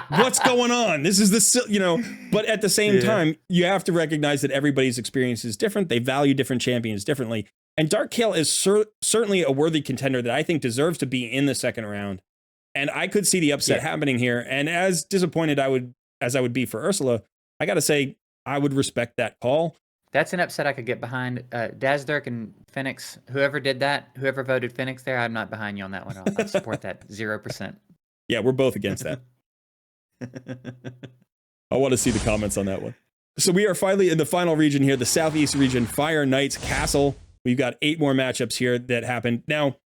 What's going on? This is the, you know, but at the same time, you have to recognize that everybody's experience is different. They value different champions differently. And Dark Kale is certainly a worthy contender that I think deserves to be in the second round. And I could see the upset happening here. And as disappointed as I would be for Ursula, I got to say, I would respect that call. That's an upset I could get behind. Dazzdirk and Phoenix, whoever did that, whoever voted Phoenix there, I'm not behind you on that one. I'll support that 0%. Yeah, we're both against that. I want to see the comments on that one. So we are finally in the final region here, the Southeast region, Fire Knights Castle. We've got 8 more matchups here that happened. Now,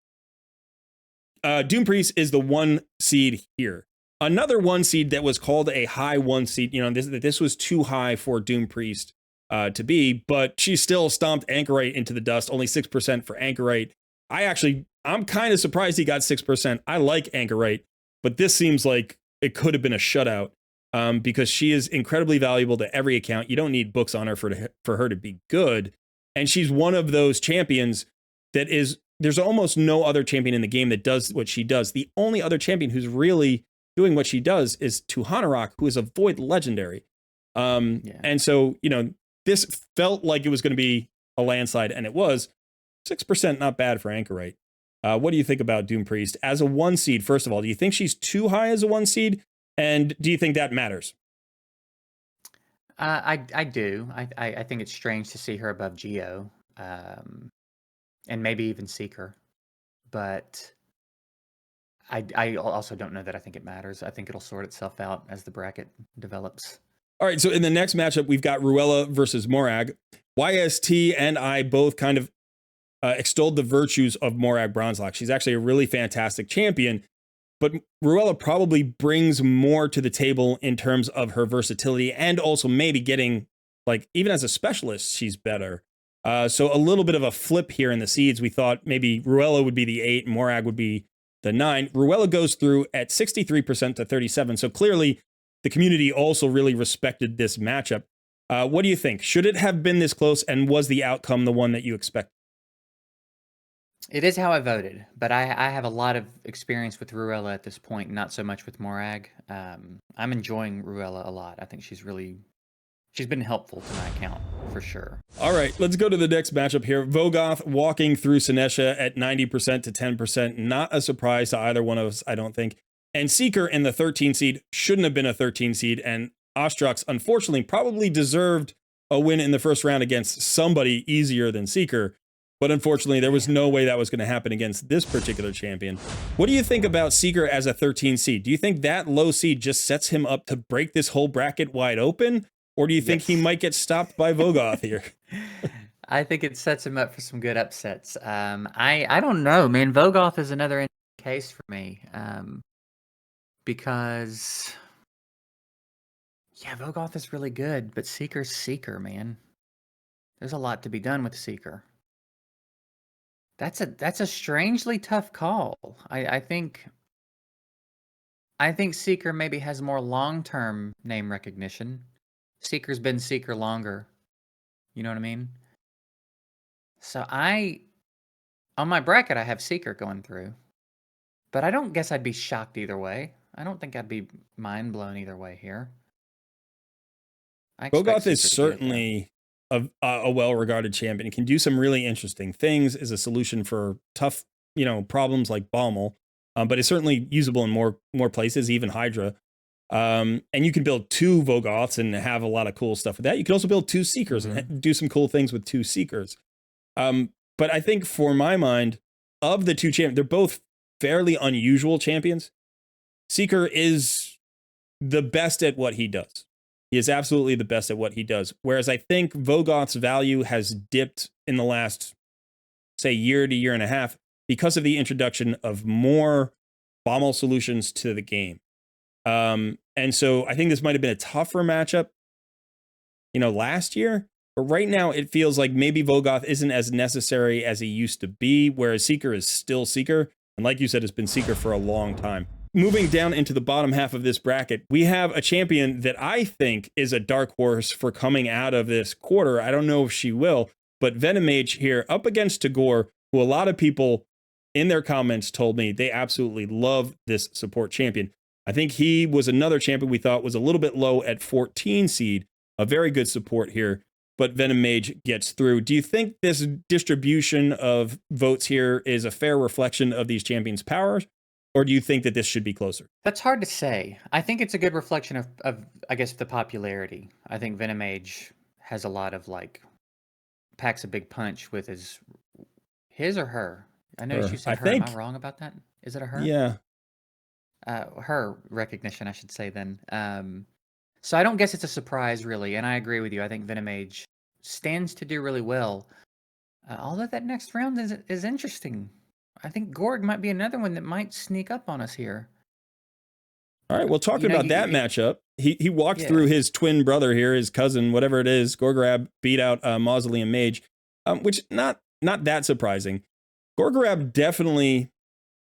Doom Priest is the 1 seed here. Another 1 seed that was called a high 1 seed. You know, this was too high for Doom Priest to be, but she still stomped Anchorite into the dust. Only 6% for Anchorite. I'm kind of surprised he got 6%. I like Anchorite, but this seems like it could have been a shutout because she is incredibly valuable to every account. You don't need books on her for her to be good. And she's one of those champions that there's almost no other champion in the game that does what she does. The only other champion who's really doing what she does is Tuhanarok, who is a Void legendary. And so, you know, this felt like it was going to be a landslide, and it was. 6%, not bad for Anchorite. What do you think about Doom Priest as a 1 seed? First of all, do you think she's too high as a 1 seed? And do you think that matters? I do. I think it's strange to see her above Geo, and maybe even Seeker. But I also don't know that I think it matters. I think it'll sort itself out as the bracket develops. All right, so in the next matchup, we've got Ruella versus Morag. YST and I both kind of extolled the virtues of Morag Bronzelock. She's actually a really fantastic champion. But Ruella probably brings more to the table in terms of her versatility and also maybe getting, like, even as a specialist, she's better. So a little bit of a flip here in the seeds. We thought maybe Ruella would be the 8 and Morag would be the 9. Ruella goes through at 63% to 37. So clearly, the community also really respected this matchup. What do you think? Should it have been this close, and was the outcome the one that you expected? It is how I voted, but I have a lot of experience with Ruella at this point, not so much with Morag. I'm enjoying Ruella a lot. I think she's been helpful to my account for sure. All right, let's go to the next matchup here. Vogoth walking through Sinesha at 90% to 10%. Not a surprise to either one of us, I don't think. And Seeker in the 13 seed shouldn't have been a 13 seed. And Ostrox, unfortunately, probably deserved a win in the first round against somebody easier than Seeker. But unfortunately, there was no way that was going to happen against this particular champion. What do you think about Seeker as a 13 seed? Do you think that low seed just sets him up to break this whole bracket wide open? Or do you think he might get stopped by Vogoth here? I think it sets him up for some good upsets. I don't know, man. Vogoth is another case for me because, yeah, Vogoth is really good, but Seeker's Seeker, man. There's a lot to be done with Seeker. That's a strangely tough call. I think Seeker maybe has more long-term name recognition. Seeker's been Seeker longer. You know what I mean? So on my bracket, I have Seeker going through. But I don't guess I'd be shocked either way. I don't think I'd be mind blown either way here. Vogoth is certainly a well-regarded champion. Can do some really interesting things. Is a solution for tough, problems like Baumel, but it's certainly usable in more places, even Hydra. And you can build 2 Vogoths and have a lot of cool stuff with that. You can also build 2 Seekers and do some cool things with 2 Seekers. But I think for my mind, of the 2 champions, they're both fairly unusual champions. Seeker is the best at what he does. He is absolutely the best at what he does. Whereas I think Vogoth's value has dipped in the last, say, year to year and a half because of the introduction of more Baumel solutions to the game. And so I think this might have been a tougher matchup, last year. But right now it feels like maybe Vogoth isn't as necessary as he used to be, whereas Seeker is still Seeker. And like you said, it's been Seeker for a long time. Moving down into the bottom half of this bracket, we have a champion that I think is a dark horse for coming out of this quarter. I don't know if she will, but Venomage here up against Tagore, who a lot of people in their comments told me they absolutely love this support champion. I think he was another champion we thought was a little bit low at 14 seed, a very good support here, but Venomage gets through. Do you think this distribution of votes here is a fair reflection of these champions' powers? Or do you think that this should be closer? That's hard to say. I think it's a good reflection of I guess, the popularity. I think Venomage has a lot of, packs a big punch with his or her. I noticed you said her. Am I wrong about that? Is it a her? Yeah. Her recognition, I should say then. So I don't guess it's a surprise, really. And I agree with you. I think Venomage stands to do really well. Although that next round is interesting. I think Gorg might be another one that might sneak up on us here. All right, well, talking about that matchup, he walked through his twin brother here, his cousin, whatever it is. Gorgorab beat out Mausoleum Mage, which not that surprising. Gorgorab definitely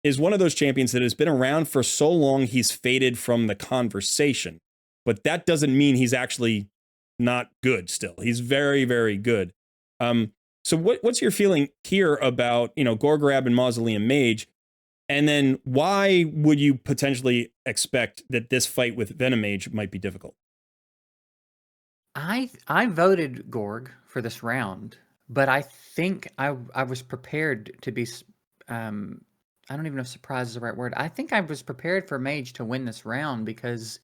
is one of those champions that has been around for so long he's faded from the conversation. But that doesn't mean he's actually not good still. He's very, very good. So what's your feeling here about, Gorgorab and Mausoleum Mage? And then why would you potentially expect that this fight with Venomage might be difficult? I voted Gorg for this round, but I think I was prepared to be I don't even know if surprise is the right word. I think I was prepared for Mage to win this round because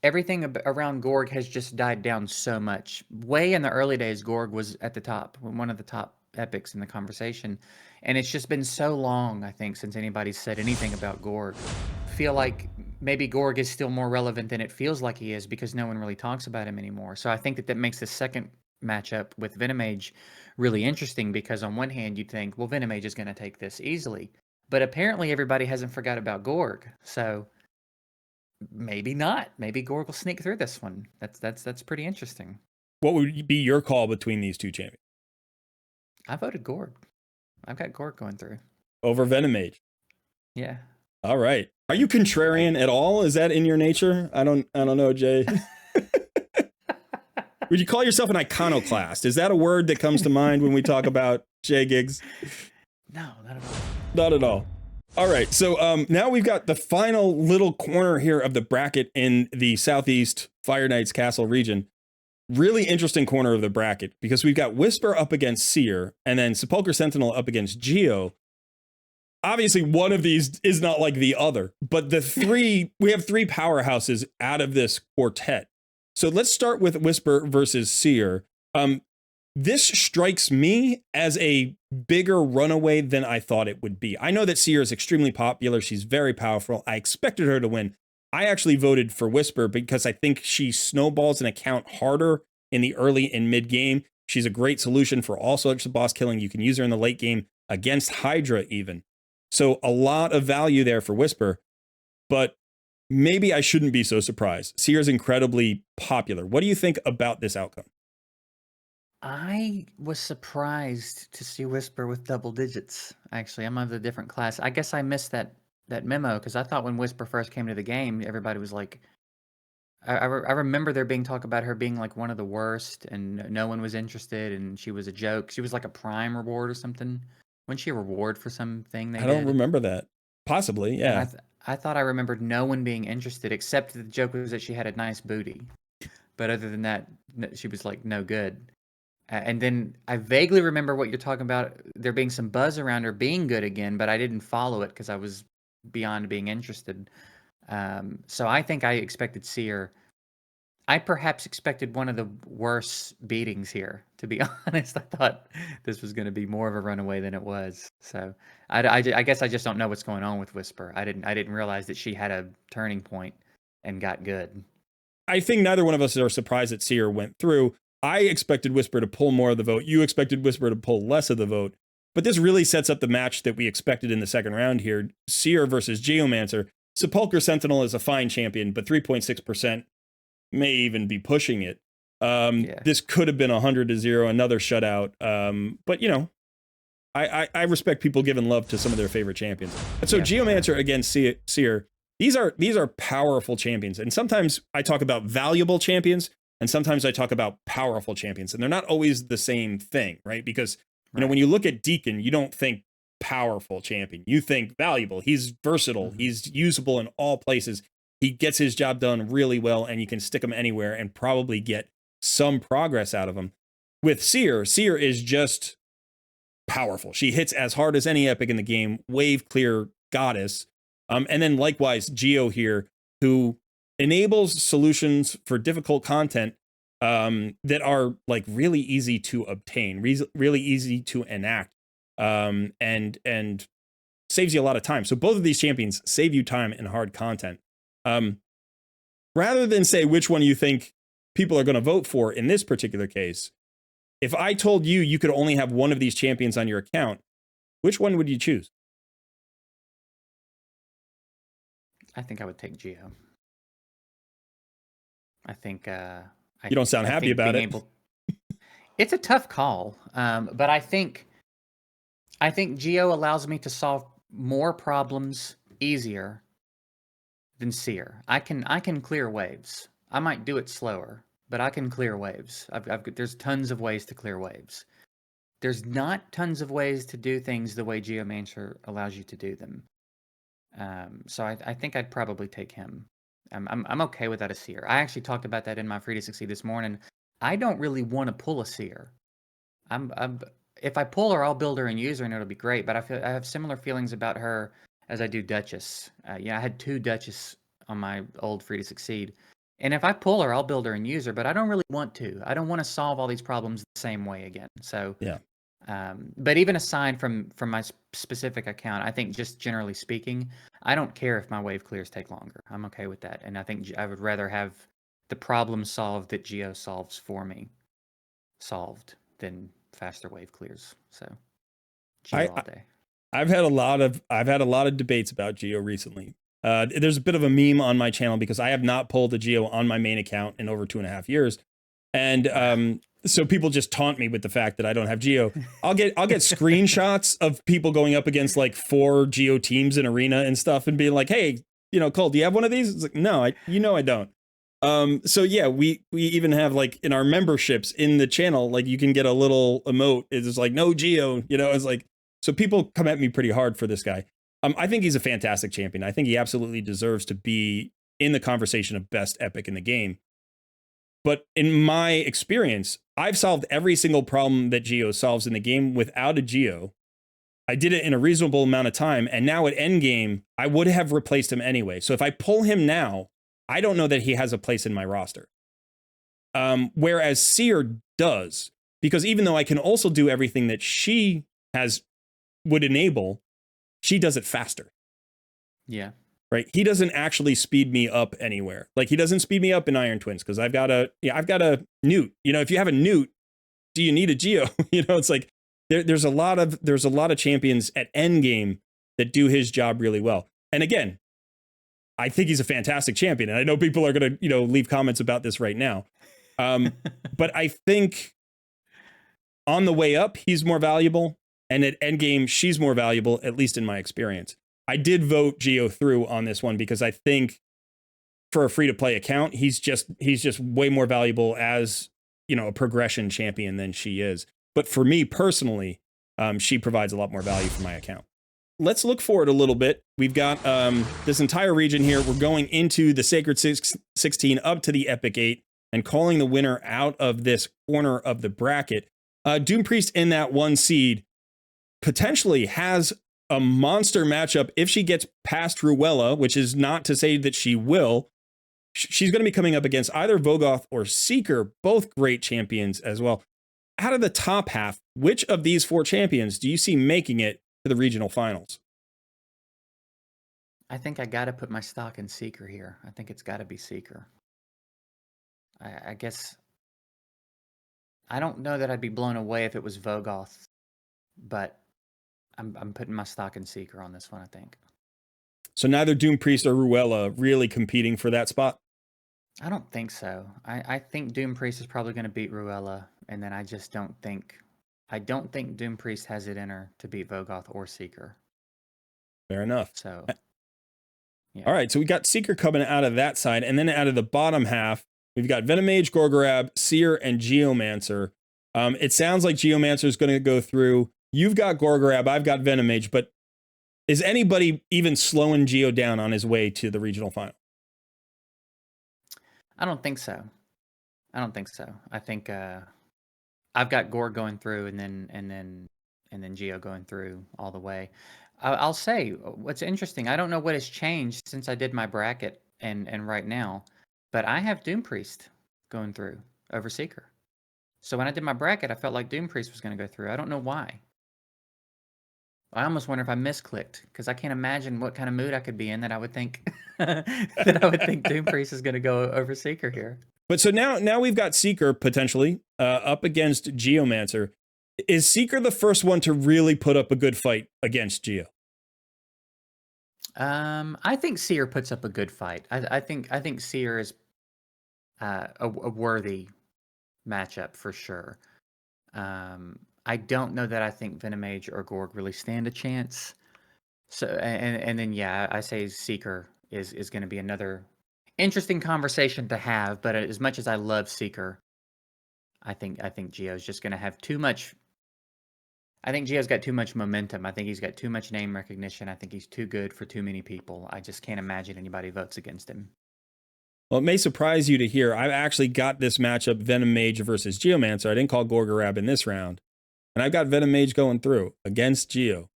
everything around Gorg has just died down so much. Way in the early days, Gorg was at the top, one of the top epics in the conversation. And it's just been so long, I think, since anybody's said anything about Gorg. I feel like maybe Gorg is still more relevant than it feels like he is because no one really talks about him anymore. So I think that makes the second matchup with Venomage really interesting because on one hand, you'd think, well, Venomage is going to take this easily. But apparently everybody hasn't forgot about Gorg. So maybe not. Maybe Gorg will sneak through this one. That's pretty interesting. What would be your call between these two champions? I voted Gorg. I've got Gorg going through. Over Venomage. Yeah. All right. Are you contrarian at all? Is that in your nature? I don't know, Jay. Would you call yourself an iconoclast? Is that a word that comes to mind when we talk about JGigs? No, not at all. Not at all. All right. So now we've got the final little corner here of the bracket in the Southeast Fire Knight's Castle region. Really interesting corner of the bracket because we've got Whisper up against Seer and then Sepulchre Sentinel up against Geo. Obviously, one of these is not like the other, but we have three powerhouses out of this quartet. So let's start with Whisper versus Seer. This strikes me as a bigger runaway than I thought it would be. I know that Seer is extremely popular. She's very powerful. I expected her to win. I actually voted for Whisper because I think she snowballs an account harder in the early and mid game. She's a great solution for all sorts of boss killing. You can use her in the late game against Hydra even. So a lot of value there for Whisper, but maybe I shouldn't be so surprised. Seer's incredibly popular. What do you think about this outcome? I was surprised to see Whisper with double digits. Actually, I'm of a different class. I guess I missed that memo because I thought when Whisper first came to the game, everybody was like, I remember there being talk about her being like one of the worst, and no one was interested, and she was a joke. She was like a prime reward or something. Wasn't she a reward for something they I don't did? remember that. Possibly, And yeah. I thought I remembered no one being interested, except the joke was that she had a nice booty. But other than that, she was like no good. And then I vaguely remember what you're talking about. There being some buzz around her being good again, but I didn't follow it because I was beyond being interested. So I think I expected Seer. I perhaps expected one of the worst beatings here, to be honest. I thought this was going to be more of a runaway than it was. So I guess I just don't know what's going on with Whisper. I didn't realize that she had a turning point and got good. I think neither one of us are surprised that Seer went through. I expected Whisper to pull more of the vote. You expected Whisper to pull less of the vote. But this really sets up the match that we expected in the second round here. Seer versus Geomancer. Sepulchre Sentinel is a fine champion, but 3.6% may even be pushing it. Yeah. This could have been 100-0, another shutout. But, you know, I respect people giving love to some of their favorite champions. And so Yeah, for sure. Geomancer against Seer, these are powerful champions. And sometimes I talk about valuable champions, and sometimes I talk about powerful champions. And they're not always the same thing, right? Because, you know, Right. when you look at Deacon, you don't think powerful champion. You think valuable. He's versatile. Mhm. He's usable in all places. He gets his job done really well, and you can stick him anywhere and probably get some progress out of him. With Seer is just powerful. She hits as hard as any epic in the game, wave clear goddess. And then likewise, Geo here, who enables solutions for difficult content that are like really easy to obtain, really easy to enact, and saves you a lot of time. So both of these champions save you time in hard content. Rather than say which one you think people are going to vote for in this particular case, if I told you you could only have one of these champions on your account, which one would you choose? I think I would take Geo. I think You don't sound I happy think about being it. able it's a tough call. But I think Geo allows me to solve more problems easier than Seer. I can clear waves. I might do it slower, but I can clear waves. There's tons of ways to clear waves. There's not tons of ways to do things the way Geomancer allows you to do them. So I think I'd probably take him. I'm okay without a Seer. I actually talked about that in my Free to Succeed this morning. I don't really want to pull a Seer. I'm if I pull her, I'll build her and use her, and it'll be great. But I have similar feelings about her as I do Duchess. Yeah, I had two Duchess on my old Free to Succeed, and if I pull her, I'll build her and use her. But I don't really want to. I don't want to solve all these problems the same way again. So, Yeah. but even aside from my specific account, I think just generally speaking, I don't care if my wave clears take longer. I'm okay with that, and I think I would rather have the problem solved that Geo solves for me solved than faster wave clears. So Geo all I day. I've had a lot of debates about Geo recently. There's a bit of a meme on my channel because I have not pulled a Geo on my main account in over 2.5 years. And Wow. so people just taunt me with the fact that I don't have Geo. I'll get screenshots of people going up against like 4 Geo teams in arena and stuff and being like, hey, Cole, do you have one of these? It's like, no, I don't. So yeah, we even have like in our memberships in the channel, like you can get a little emote. It's like no Geo, it's like, so people come at me pretty hard for this guy. I think he's a fantastic champion. I think he absolutely deserves to be in the conversation of best epic in the game. But in my experience, I've solved every single problem that Geo solves in the game without a Geo. I did it in a reasonable amount of time, and now at endgame, I would have replaced him anyway. So if I pull him now, I don't know that he has a place in my roster. Whereas Seer does, because even though I can also do everything that she would enable, she does it faster. Yeah. Right? He doesn't actually speed me up anywhere. Like he doesn't speed me up in Iron Twins because I've got a Newt. If you have a Newt, do you need a Geo? It's like there's a lot of champions at endgame that do his job really well. And again, I think he's a fantastic champion. And I know people are going to, leave comments about this right now. But I think on the way up, he's more valuable. And at endgame, she's more valuable, at least in my experience. I did vote Geo through on this one because I think for a free to play account, he's just way more valuable as, a progression champion than she is. But for me personally, she provides a lot more value for my account. Let's look forward a little bit. We've got this entire region here. We're going into the Sacred 16 up to the Epic 8 and calling the winner out of this corner of the bracket. Doom Priest in that 1 seed potentially has a monster matchup if she gets past Ruella, which is not to say that she will. She's going to be coming up against either Vogoth or Seeker, both great champions as well. Out of the top half, which of these 4 champions do you see making it to the regional finals? I think I got to put my stock in Seeker here. I think it's got to be Seeker. I guess I don't know that I'd be blown away if it was Vogoth, but I'm putting my stock in Seeker on this one, I think. So neither Doom Priest or Ruella really competing for that spot? I don't think so. I think Doom Priest is probably going to beat Ruella, and then I don't think Doom Priest has it in her to beat Vogoth or Seeker. Fair enough. So, yeah. All right, so we got Seeker coming out of that side, and then out of the bottom half, we've got Venomage, Gorgorab, Seer, and Geomancer. It sounds like Geomancer is going to go through. You've got Gorgorab, I've got Venomage, but is anybody even slowing Geo down on his way to the regional final? I don't think so. I think I've got Gorg going through, and then Geo going through all the way. I'll say what's interesting. I don't know what has changed since I did my bracket and right now, but I have Doom Priest going through over Seeker. So when I did my bracket, I felt like Doom Priest was going to go through. I don't know why. I almost wonder if I misclicked because I can't imagine what kind of mood I could be in that I would think Doom Priest is going to go over Seeker here. But so now we've got Seeker potentially up against Geomancer. Is Seeker the first one to really put up a good fight against Geo? I think Seer puts up a good fight. I think Seer is a worthy matchup for sure. I don't know that I think Venomage or Gorg really stand a chance. So and then yeah, I say Seeker is going to be another interesting conversation to have. But as much as I love Seeker, I think Geo's just going to have too much. I think Geo's got too much momentum. I think he's got too much name recognition. I think he's too good for too many people. I just can't imagine anybody votes against him. Well, it may surprise you to hear I've actually got this matchup Venomage versus Geomancer. I didn't call Gorgorab in this round. And I've got Venomage going through against Geo.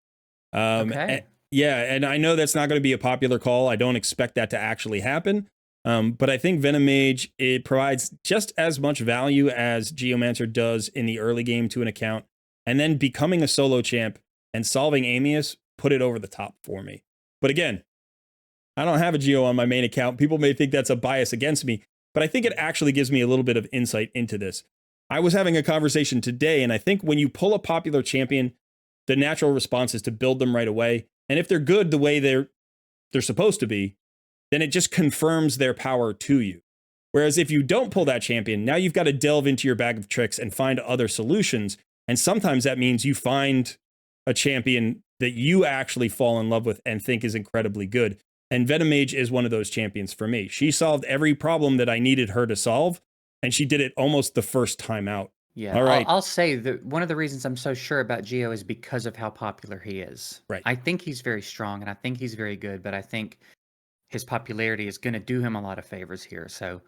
Okay. And I know that's not going to be a popular call. I don't expect that to actually happen. But I think Venomage, it provides just as much value as Geomancer does in the early game to an account. And then becoming a solo champ and solving Amius put it over the top for me. But again, I don't have a Geo on my main account. People may think that's a bias against me, but I think it actually gives me a little bit of insight into this. I was having a conversation today, and I think when you pull a popular champion, the natural response is to build them right away. And if they're good the way they're supposed to be, then it just confirms their power to you. Whereas if you don't pull that champion, now you've got to delve into your bag of tricks and find other solutions. And sometimes that means you find a champion that you actually fall in love with and think is incredibly good. And Venomage is one of those champions for me. She solved every problem that I needed her to solve, and she did it almost the first time out. Yeah, All right. I'll say that one of the reasons I'm so sure about Geo is because of how popular he is. Right. I think he's very strong and I think he's very good, but I think his popularity is going to do him a lot of favors here. So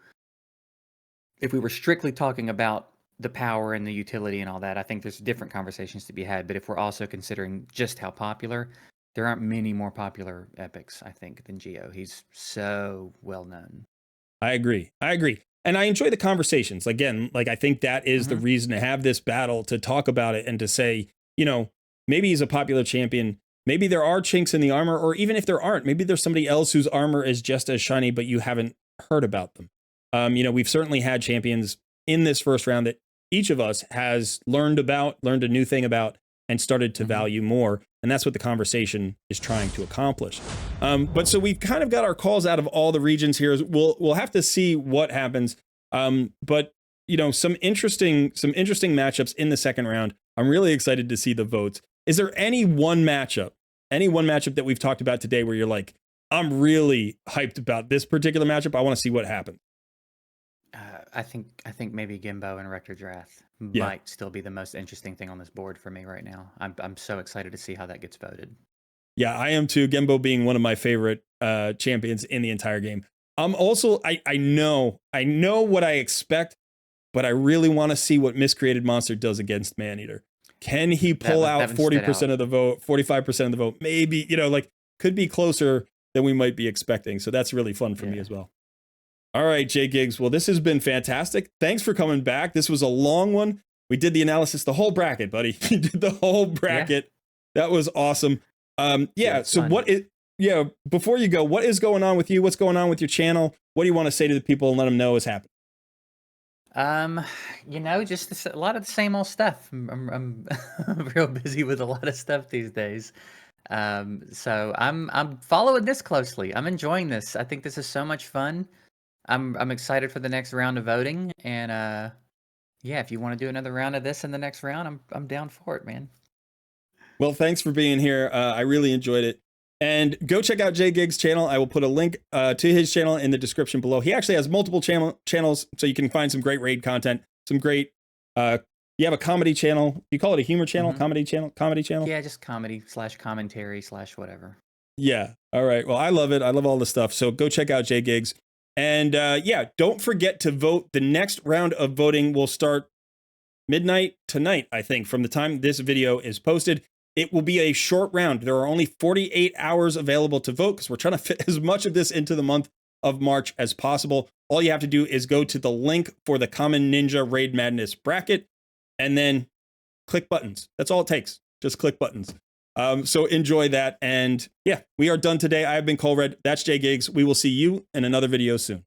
if we were strictly talking about the power and the utility and all that, I think there's different conversations to be had. But if we're also considering just how popular, there aren't many more popular epics, I think, than Geo. He's so well known. I agree. And I enjoy the conversations. Again, like I think that is the reason to have this battle, to talk about it and to say, you know, maybe he's a popular champion. Maybe there are chinks in the armor, or even if there aren't, maybe there's somebody else whose armor is just as shiny, but you haven't heard about them. You know, we've certainly had champions in this first round that each of us has learned a new thing about, and started to value more. And that's what the conversation is trying to accomplish. But so we've kind of got our calls out of all the regions here. We'll have to see what happens. But you know, some interesting matchups in the second round. I'm really excited to see the votes. Is there any one matchup that we've talked about today where you're like, I'm really hyped about this particular matchup? I want to see what happens. I think maybe Gimbo and Rector Drath might still be the most interesting thing on this board for me right now. I'm so excited to see how that gets voted. Yeah, I am too. Gimbo being one of my favorite champions in the entire game. I'm also I know what I expect, but I really want to see what Miscreated Monster does against Maneater. Can he pull out 40% of the vote, 45% of the vote? Maybe, you know, like could be closer than we might be expecting. So that's really fun for me as well. All right, JGigs. Well, this has been fantastic. Thanks for coming back. This was a long one. We did the analysis, the whole bracket, buddy. You did the whole bracket. Yeah. That was awesome. So fun. Before you go, what is going on with you? What's going on with your channel? What do you want to say to the people and let them know has happened? You know, just a lot of the same old stuff. I'm real busy with a lot of stuff these days. So I'm following this closely. I'm enjoying this. I think this is so much fun. I'm excited for the next round of voting, and yeah, if you want to do another round of this in the next round, I'm down for it, man. Well, thanks for being here. I really enjoyed it. And go check out JGigs' channel. I will put a link to his channel in the description below. He actually has multiple channels, so you can find some great raid content, some great. You have a comedy channel. You call it a humor channel, comedy channel? Yeah, just comedy/commentary/ whatever. Yeah. All right. Well, I love it. I love all the stuff. So go check out JGigs. And don't forget to vote. The next round of voting will start midnight tonight, I think, from the time this video is posted. It will be a short round. There are only 48 hours available to vote because we're trying to fit as much of this into the month of March as possible. All you have to do is go to the link for the Common Ninja Raid Madness bracket and then click buttons. That's all it takes. Just click buttons. So enjoy that. And yeah, we are done today. I have been Colred. That's JGigs. We will see you in another video soon.